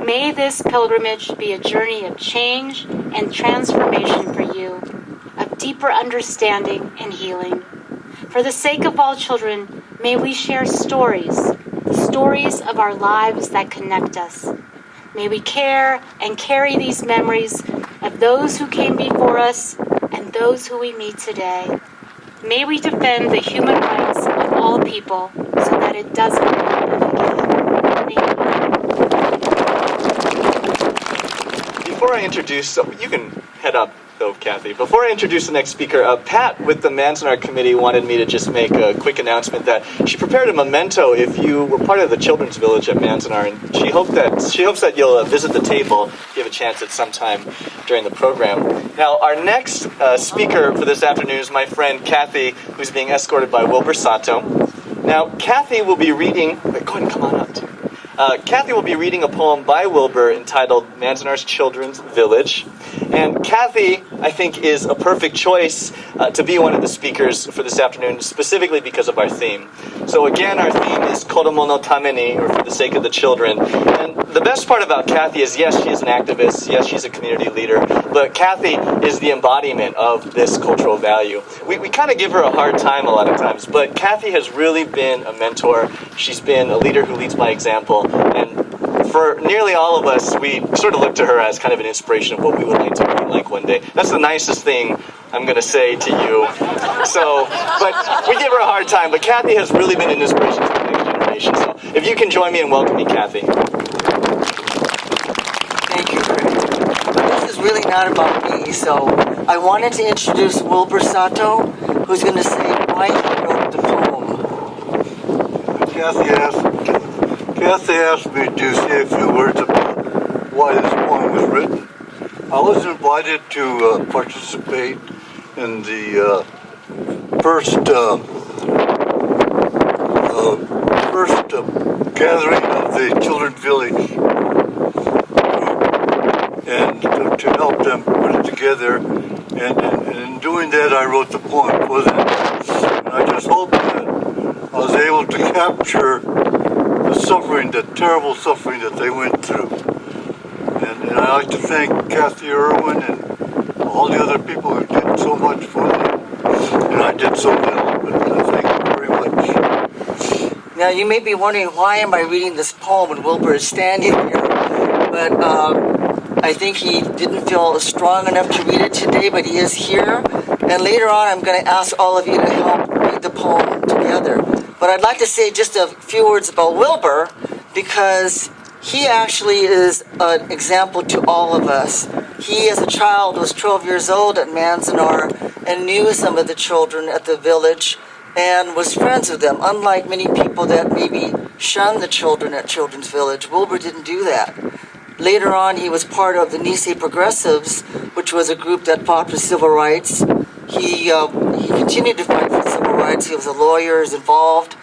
May this pilgrimage be a journey of change and transformation for you, of deeper understanding and healing. For the sake of all children, may we share stories of our lives that connect us. May we care and carry these memories of those who came before us and those who we meet today. May we defend the human rights of all people so that it doesn't happen again. Thank you. Before I introduce, you can head up though, Cathy. Before I introduce the next speaker, Pat with the Manzanar Committee wanted me to just make a quick announcement that she prepared a memento if you were part of the Children's Village at Manzanar, and she hopes that you'll visit the table if you have a chance at some time during the program. Now, our next speaker for this afternoon is my friend Cathy, who's being escorted by Wilbur Sato. Now, Cathy will be reading. Go ahead and come on up too. Cathy will be reading a poem by Wilbur entitled Manzanar's Children's Village. And Cathy, I think, is a perfect choice to be one of the speakers for this afternoon, specifically because of our theme. So again, our theme is Kodomo no Tameni, or for the sake of the children. And the best part about Cathy is, yes, she is an activist, yes, she's a community leader, but Cathy is the embodiment of this cultural value. We kind of give her a hard time a lot of times, but Cathy has really been a mentor. She's been a leader who leads by example, and for nearly all of us, we sort of look to her as kind of an inspiration of what we would like to be like one day. That's the nicest thing I'm going to say to you. So, but we give her a hard time, but Cathy has really been an inspiration for the next generation. So if you can join me in welcoming Cathy. Thank you, Greg. This is really not about me, so I wanted to introduce Wilbur Sato, who's going to say why he wrote the poem. Cathy asked me to say a few words about why this poem was written. I was invited to participate in the first gathering of the Children's Village group, and to help them put it together. And in doing that, I wrote the poem for them. And I just hope that I was able to capture the suffering, the terrible suffering that they went through. And I'd like to thank Cathy Irwin and all the other people who did so much for them. And I did so little, but thank you very much. Now, you may be wondering, why am I reading this poem when Wilbur is standing here? But I think he didn't feel strong enough to read it today, but he is here. And later on, I'm going to ask all of you to help read the poem together. But I'd like to say just a few words about Wilbur, because he actually is an example to all of us. He, as a child, was 12 years old at Manzanar and knew some of the children at the village and was friends with them. Unlike many people that maybe shun the children at Children's Village, Wilbur didn't do that. Later on, he was part of the Nikkei Progressives, which was a group that fought for civil rights. He continued to fight for civil rights. He was a lawyer, is involved.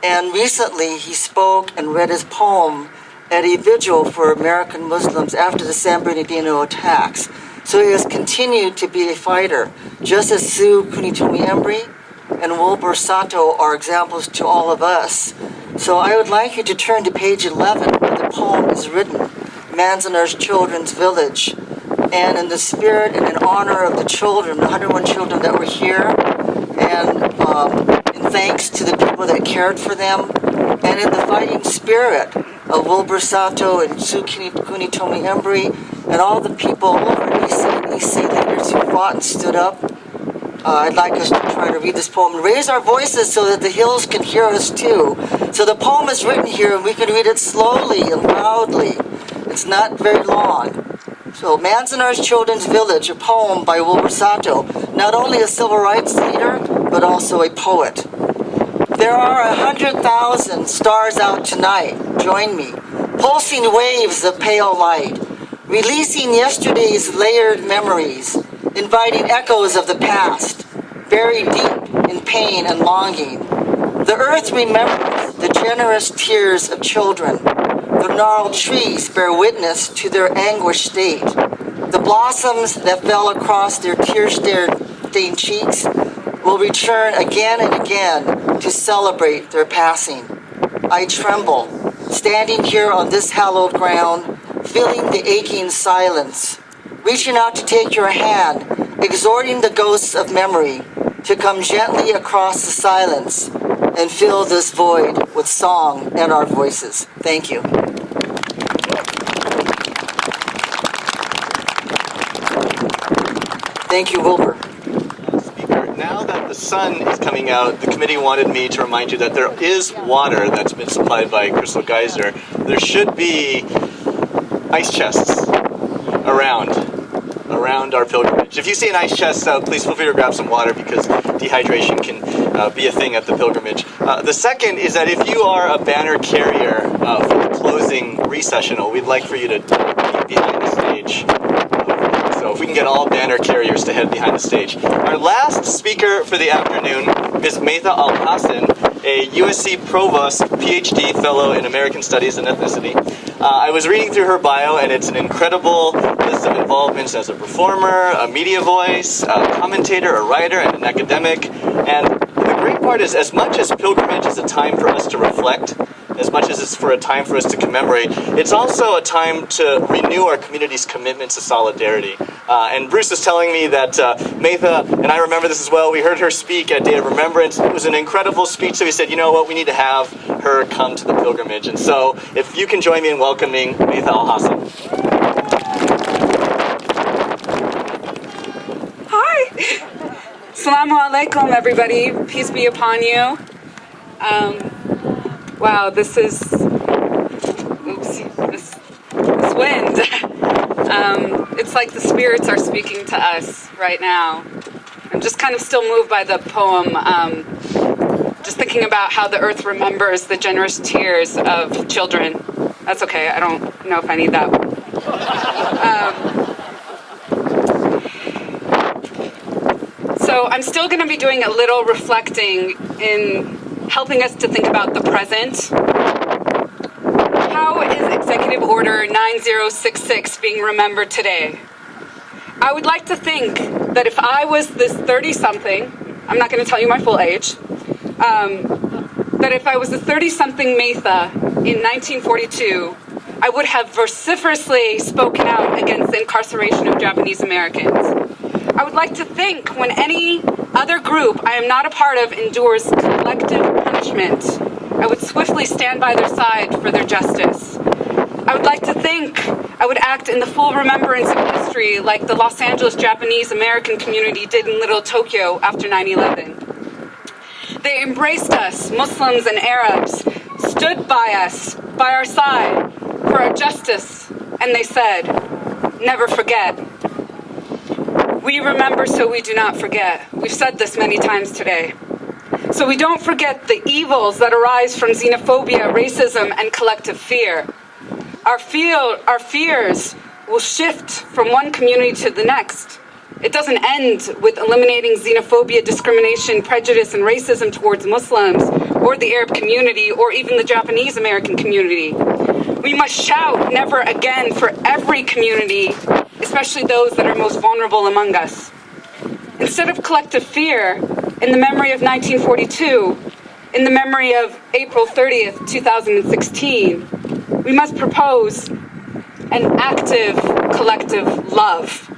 And recently, he spoke and read his poem at a vigil for American Muslims after the San Bernardino attacks. So he has continued to be a fighter, just as Kunitomi Embrey and Wilbur Sato are examples to all of us. So I would like you to turn to page 11, where the poem is written, Manzanar's Children's Village. And in the spirit and in honor of the children, the 101 children that were here, and in thanks to the people that cared for them, and in the fighting spirit of Wilbur Sato and Kunitomi Embrey, and all the people over ISHI leaders who fought and stood up, I'd like us to try to read this poem and raise our voices so that the hills can hear us too. So the poem is written here, and we can read it slowly and loudly. It's not very long. So Manzanar's Children's Village, a poem by Wilbur Sato, not only a civil rights leader, but also a poet. There are 100,000 stars out tonight, join me, pulsing waves of pale light, releasing yesterday's layered memories, inviting echoes of the past, buried deep in pain and longing. The earth remembers the generous tears of children. The gnarled trees bear witness to their anguished state. The blossoms that fell across their tear-stained cheeks will return again and again to celebrate their passing. I tremble, standing here on this hallowed ground, feeling the aching silence, reaching out to take your hand, exhorting the ghosts of memory to come gently across the silence and fill this void with song and our voices. Thank you. Thank you, Wilbur. Speaker, now that the sun is coming out, the committee wanted me to remind you that there is water that's been supplied by Crystal Geyser. There should be ice chests around our pilgrimage. If you see an ice chest, please feel free to grab some water because dehydration can be a thing at the pilgrimage. The second is that if you are a banner carrier for the closing recessional, we'd like for you to be behind the stage. So if we can get all banner carriers to head behind the stage. Our last speaker for the afternoon is Maytha Alhassen, a USC Provost Ph.D. Fellow in American Studies and Ethnicity. I was reading through her bio, and it's an incredible list of involvements as a performer, a media voice, a commentator, a writer, and an academic. And the great part is, as much as pilgrimage is a time for us to reflect, as much as it's for a time for us to commemorate, it's also a time to renew our community's commitment to solidarity. And Bruce was telling me that Maytha, and I remember this as well, we heard her speak at Day of Remembrance. It was an incredible speech, so we said, you know what, we need to have her come to the pilgrimage. And so if you can join me in welcoming Maytha Alhassen. Hi! Assalamu alaikum, everybody. Peace be upon you. Wow, this is, this wind. It's like the spirits are speaking to us right now. I'm just kind of still moved by the poem, just thinking about how the earth remembers the generous tears of children. That's okay, I don't know if I need that one. So I'm still going to be doing a little reflecting in helping us to think about the present. How is Executive Order 9066 being remembered today? I would like to think that if I was this 30-something, I'm not going to tell you my full age, that if I was a 30-something Maytha in 1942, I would have vociferously spoken out against the incarceration of Japanese Americans. I would like to think when any other group I am not a part of endures collective punishment, I would swiftly stand by their side for their justice. I would like to think I would act in the full remembrance of history like the Los Angeles Japanese American community did in Little Tokyo after 9/11. They embraced us, Muslims and Arabs, stood by us, by our side, for our justice, and they said, never forget. We remember so we do not forget. We've said this many times today. So we don't forget the evils that arise from xenophobia, racism, and collective fear. Our fears will shift from one community to the next. It doesn't end with eliminating xenophobia, discrimination, prejudice, and racism towards Muslims, or the Arab community, or even the Japanese American community. We must shout never again for every community, especially those that are most vulnerable among us. Instead of collective fear, in the memory of 1942, in the memory of April 30th, 2016, we must propose an active collective love.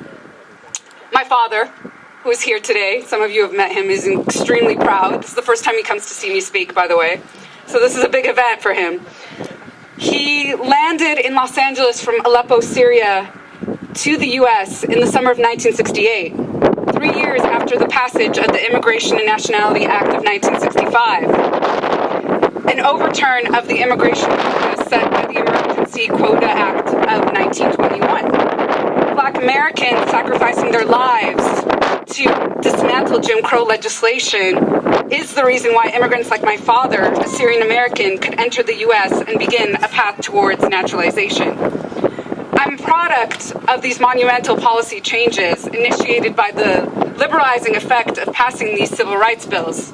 My father, who is here today, some of you have met him, is extremely proud. This is the first time he comes to see me speak, by the way. So this is a big event for him. He landed in Los Angeles from Aleppo, Syria, to the U.S. in the summer of 1968, 3 years after the passage of the Immigration and Nationality Act of 1965, an overturn of the immigration quota set by the Emergency Quota Act of 1921. Black Americans sacrificing their lives to dismantle Jim Crow legislation is the reason why immigrants like my father, a Syrian American, could enter the U.S. and begin a path towards naturalization. I'm a product of these monumental policy changes initiated by the liberalizing effect of passing these civil rights bills.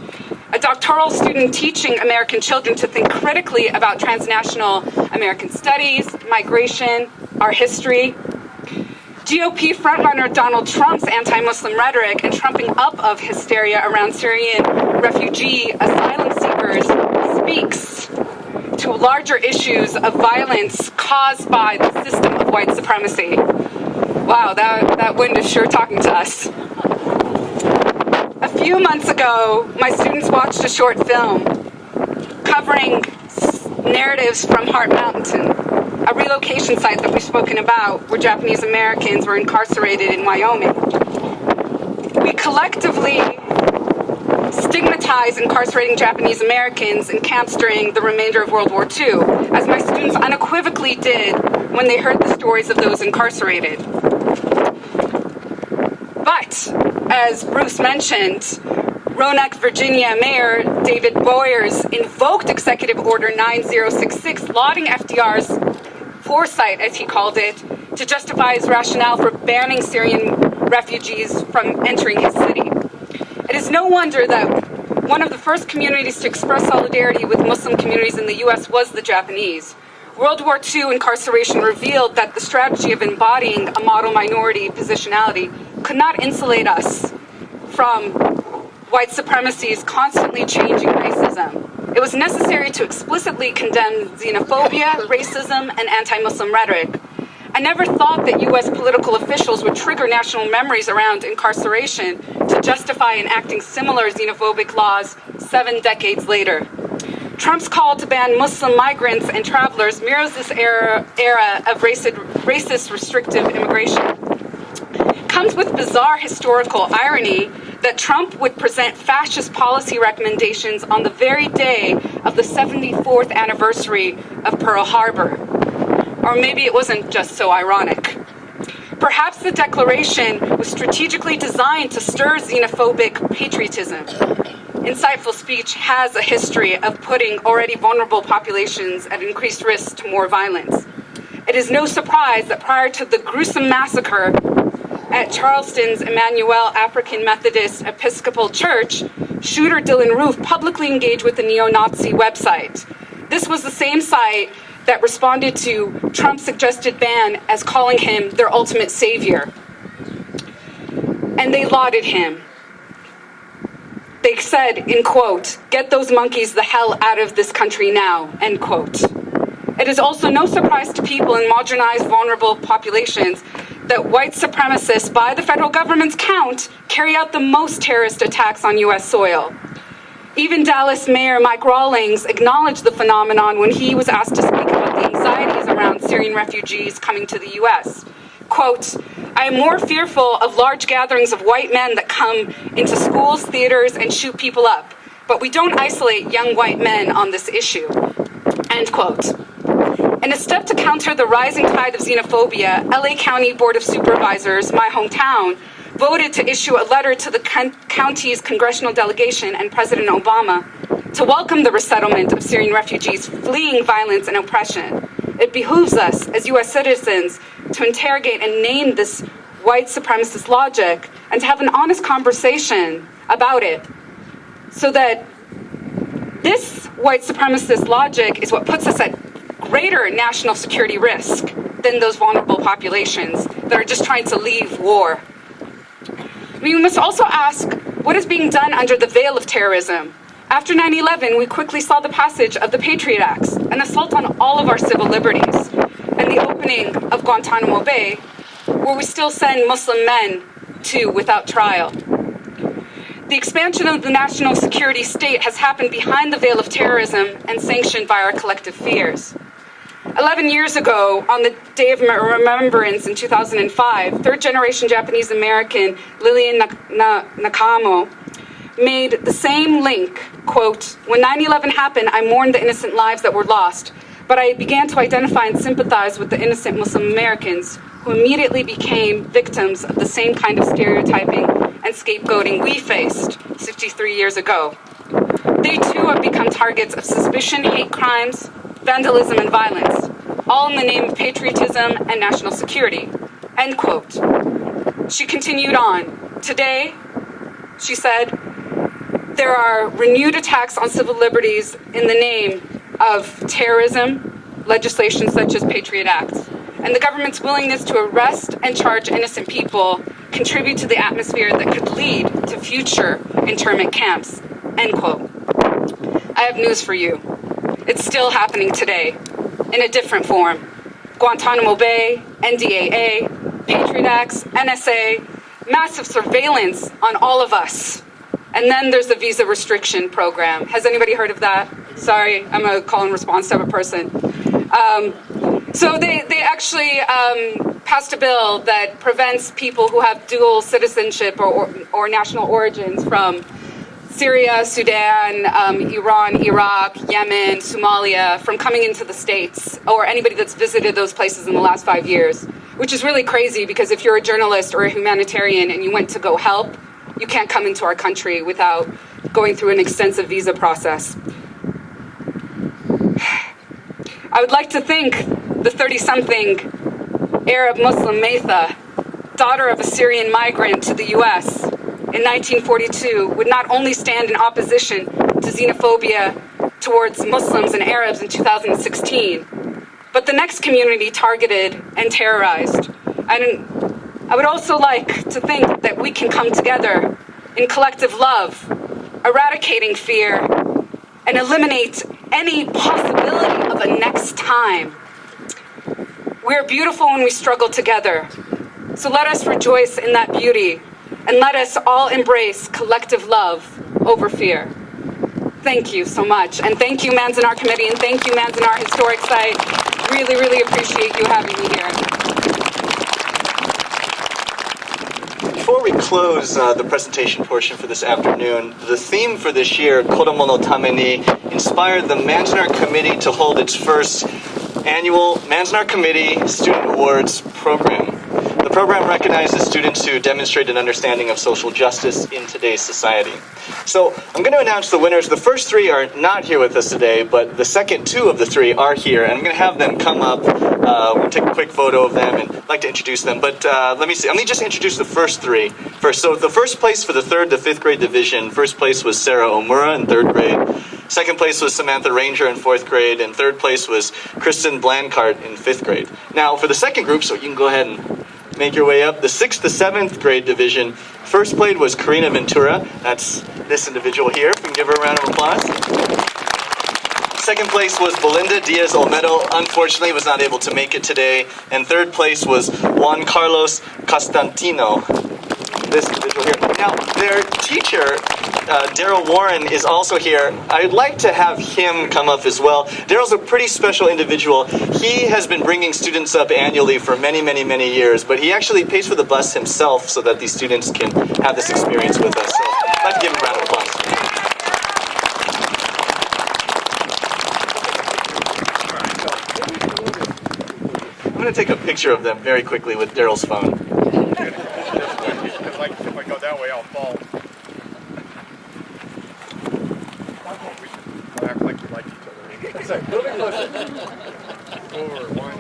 A doctoral student teaching American children to think critically about transnational American studies, migration, our history. GOP frontrunner Donald Trump's anti-Muslim rhetoric and trumping up of hysteria around Syrian refugee asylum seekers speaks to larger issues of violence caused by the system of white supremacy. Wow, that wind is sure talking to us. A few months ago, my students watched a short film covering narratives from Heart Mountain, a relocation site that we've spoken about where Japanese Americans were incarcerated in Wyoming. We collectively stigmatize incarcerating Japanese Americans in camps during the remainder of World War II, as my students unequivocally did when they heard the stories of those incarcerated. But, as Bruce mentioned, Roanoke, Virginia Mayor David Boyers invoked Executive Order 9066, lauding FDR's foresight, as he called it, to justify his rationale for banning Syrian refugees from entering his city. It is no wonder that one of the first communities to express solidarity with Muslim communities in the U.S. was the Japanese. World War II incarceration revealed that the strategy of embodying a model minority positionality could not insulate us from white supremacy's constantly changing racism. It was necessary to explicitly condemn xenophobia, racism, and anti-Muslim rhetoric. I never thought that U.S. political officials would trigger national memories around incarceration to justify enacting similar xenophobic laws 7 decades later. Trump's call to ban Muslim migrants and travelers mirrors this era of racist restrictive immigration. Comes with bizarre historical irony that Trump would present fascist policy recommendations on the very day of the 74th anniversary of Pearl Harbor. Or maybe it wasn't just so ironic. Perhaps the declaration was strategically designed to stir xenophobic patriotism. Insightful speech has a history of putting already vulnerable populations at increased risk to more violence. It is no surprise that prior to the gruesome massacre at Charleston's Emmanuel African Methodist Episcopal Church, shooter Dylan Roof publicly engaged with the neo-Nazi website. This was the same site that responded to Trump's suggested ban as calling him their ultimate savior. And they lauded him. They said, in quote, "Get those monkeys the hell out of this country now," end quote. It is also no surprise to people in marginalized, vulnerable populations that white supremacists, by the federal government's count, carry out the most terrorist attacks on U.S. soil. Even Dallas Mayor Mike Rawlings acknowledged the phenomenon when he was asked to speak about the anxieties around Syrian refugees coming to the U.S. Quote, I am more fearful of large gatherings of white men that come into schools, theaters, and shoot people up. But we don't isolate young white men on this issue. End quote. In a step to counter the rising tide of xenophobia, LA County Board of Supervisors, my hometown, voted to issue a letter to the county's congressional delegation and President Obama to welcome the resettlement of Syrian refugees fleeing violence and oppression. It behooves us as U.S. citizens to interrogate and name this white supremacist logic and to have an honest conversation about it, so that this white supremacist logic is what puts us at greater national security risk than those vulnerable populations that are just trying to leave war. We must also ask what is being done under the veil of terrorism. After 9/11, we quickly saw the passage of the Patriot Acts, an assault on all of our civil liberties, and the opening of Guantanamo Bay, where we still send Muslim men to without trial. The expansion of the national security state has happened behind the veil of terrorism and sanctioned by our collective fears. 11 years ago, on the Day of Remembrance in 2005, third-generation Japanese-American Lillian Nakamo made the same link, quote, when 9/11 happened, I mourned the innocent lives that were lost, but I began to identify and sympathize with the innocent Muslim Americans who immediately became victims of the same kind of stereotyping and scapegoating we faced 63 years ago. They too have become targets of suspicion, hate crimes, vandalism, and violence, all in the name of patriotism and national security, end quote. She continued on. Today, she said, there are renewed attacks on civil liberties in the name of terrorism, legislation such as Patriot Acts, and the government's willingness to arrest and charge innocent people contribute to the atmosphere that could lead to future internment camps, end quote. I have news for you. It's still happening today, in a different form. Guantanamo Bay, NDAA, Patriot Acts, NSA, massive surveillance on all of us. And then there's the visa restriction program. Has anybody heard of that? Sorry, I'm a call and response type of person. So they actually passed a bill that prevents people who have dual citizenship or national origins from Syria, Sudan, Iran, Iraq, Yemen, Somalia from coming into the States, or anybody that's visited those places in the last 5 years, which is really crazy because if you're a journalist or a humanitarian and you went to go help, you can't come into our country without going through an extensive visa process. I would like to thank the 30-something Arab Muslim Maytha, daughter of a Syrian migrant to the U.S. in 1942, would not only stand in opposition to xenophobia towards Muslims and Arabs in 2016, but the next community targeted and terrorized. And I would also like to think that we can come together in collective love, eradicating fear, and eliminate any possibility of a next time. We're beautiful when we struggle together. So let us rejoice in that beauty, and let us all embrace collective love over fear. Thank you so much. And thank you, Manzanar Committee, and thank you, Manzanar Historic Site. Really, really appreciate you having me here. Before we close the presentation portion for this afternoon, the theme for this year, Kodomo no Tameni, inspired the Manzanar Committee to hold its first annual Manzanar Committee Student Awards program. The program recognizes students who demonstrate an understanding of social justice in today's society. So I'm going to announce the winners. The first three are not here with us today, but the second two of the three are here, and I'm going to have them come up. We'll take a quick photo of them, and I'd like to introduce them. But let me see. Let me just introduce the first three first. So the first place for the 3rd to 5th grade division, first place was Sarah Omura in 3rd grade. Second place was Samantha Ranger in 4th grade, and third place was Kristen Blancart in 5th grade. Now, for the second group, so you can go ahead and make your way up, the 6th to 7th grade division, first played was Karina Ventura. That's this individual here. If we can give her a round of applause. Second place was Belinda Diaz Olmedo. Unfortunately, was not able to make it today. And third place was Juan Carlos Constantino. this individual here. Now, their teacher, Daryl Warren, is also here. I'd like to have him come up as well. Daryl's a pretty special individual. He has been bringing students up annually for many, many, many years, but he actually pays for the bus himself so that these students can have this experience with us. So I'd like to give him a round of applause. I'm going to take a picture of them very quickly with Daryl's phone. If I go that way, I'll fall. We act like we like each other. Sorry, a little bit closer. Over, one.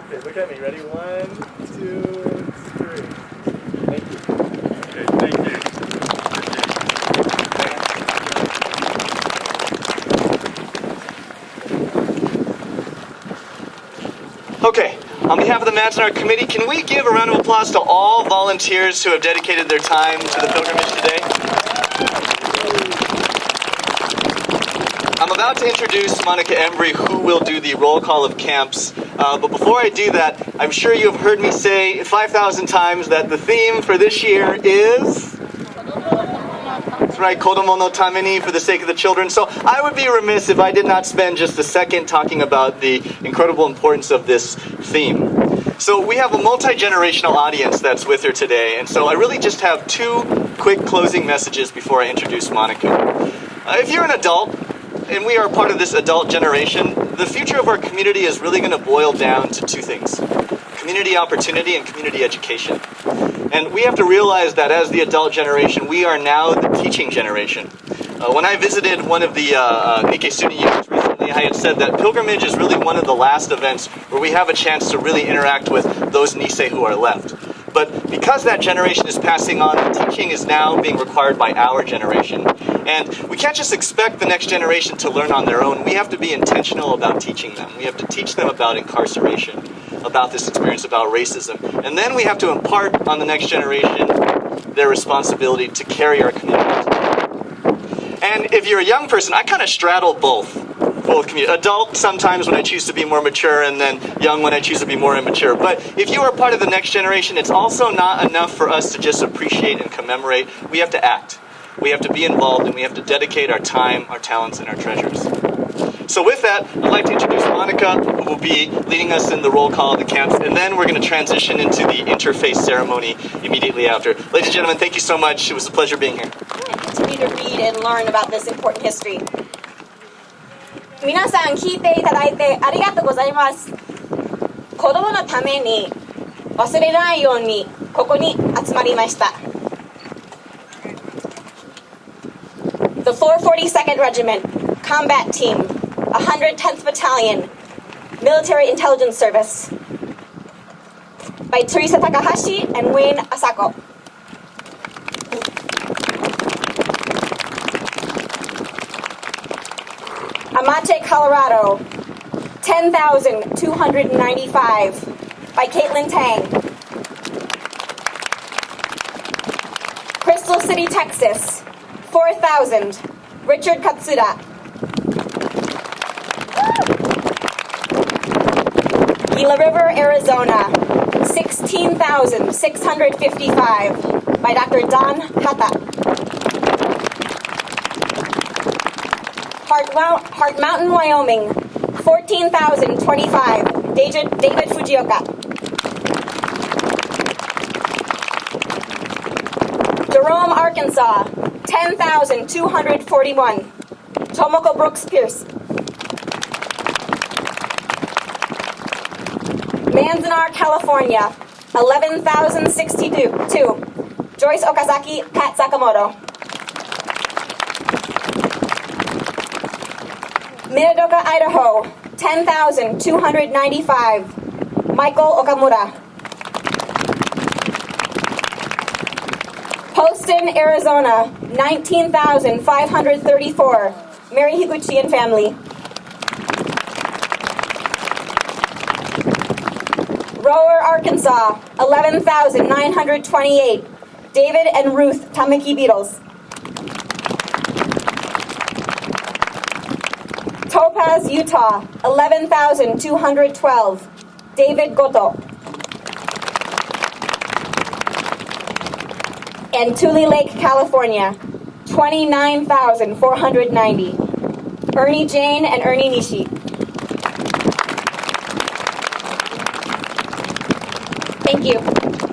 Okay, look at me. Ready? 1, 2, 3. Thank you. Okay, thank you. Okay, on behalf of the Manzanar Committee, can we give a round of applause to all volunteers who have dedicated their time to the pilgrimage today? I'm about to introduce Monica Embrey, who will do the roll call of camps. But before I do that, I'm sure you have heard me say 5,000 times that the theme for this year is... That's right, Kodomo no Tameni, for the sake of the children. So I would be remiss if I did not spend just a second talking about the incredible importance of this theme. So we have a multi-generational audience that's with her today, and so I really just have 2 quick closing messages before I introduce Monica. If you're an adult, and we are part of this adult generation, the future of our community is really going to boil down to 2 things: community opportunity and community education. And we have to realize that as the adult generation, we are now the teaching generation. When I visited one of the Nikkei student unions recently, I had said that pilgrimage is really one of the last events where we have a chance to really interact with those Nisei who are left. But because that generation is passing on, the teaching is now being required by our generation. And we can't just expect the next generation to learn on their own. We have to be intentional about teaching them. We have to teach them about incarceration, about this experience, about racism. And then we have to impart on the next generation their responsibility to carry our community. And if you're a young person, I kind of straddle both community. Adult sometimes when I choose to be more mature, and then young when I choose to be more immature. But if you are part of the next generation, it's also not enough for us to just appreciate and commemorate. We have to act. We have to be involved, and we have to dedicate our time, our talents, and our treasures. So with that, I'd like to introduce Monica, who will be leading us in the roll call of the camps, and then we're going to transition into the interface ceremony immediately after. Ladies and gentlemen, thank you so much. It was a pleasure being here. Continue to read and learn about this important history. 皆さん聞いていただいてありがとうございます。子供のために忘れないようにここに集まりました。The 442nd Regiment, Combat Team, 110th Battalion, Military Intelligence Service, by Teresa Takahashi and Wayne Asako. Amate, Colorado, 10,295, by Caitlin Tang. Crystal City, Texas, 4,000, Richard Katsuda. Gila River, Arizona, 16,655, by Dr. Don Hata. Heart Mountain, Wyoming, 14,025, David Fujioka. Jerome, Arkansas, 10,241, Tomoko Brooks Pierce. Manzanar, California, 11,062, Joyce Okazaki, Pat Sakamoto. Minidoka, Idaho, 10,295, Michael Okamura. Poston, Arizona, 19,534, Mary Higuchi and family. Rower, Arkansas, 11,928, David and Ruth Tamaki Beatles. Topaz, Utah, 11,212, David Goto. and Tule Lake, California, 29,490. Ernie Jane and Ernie Nishi. Thank you.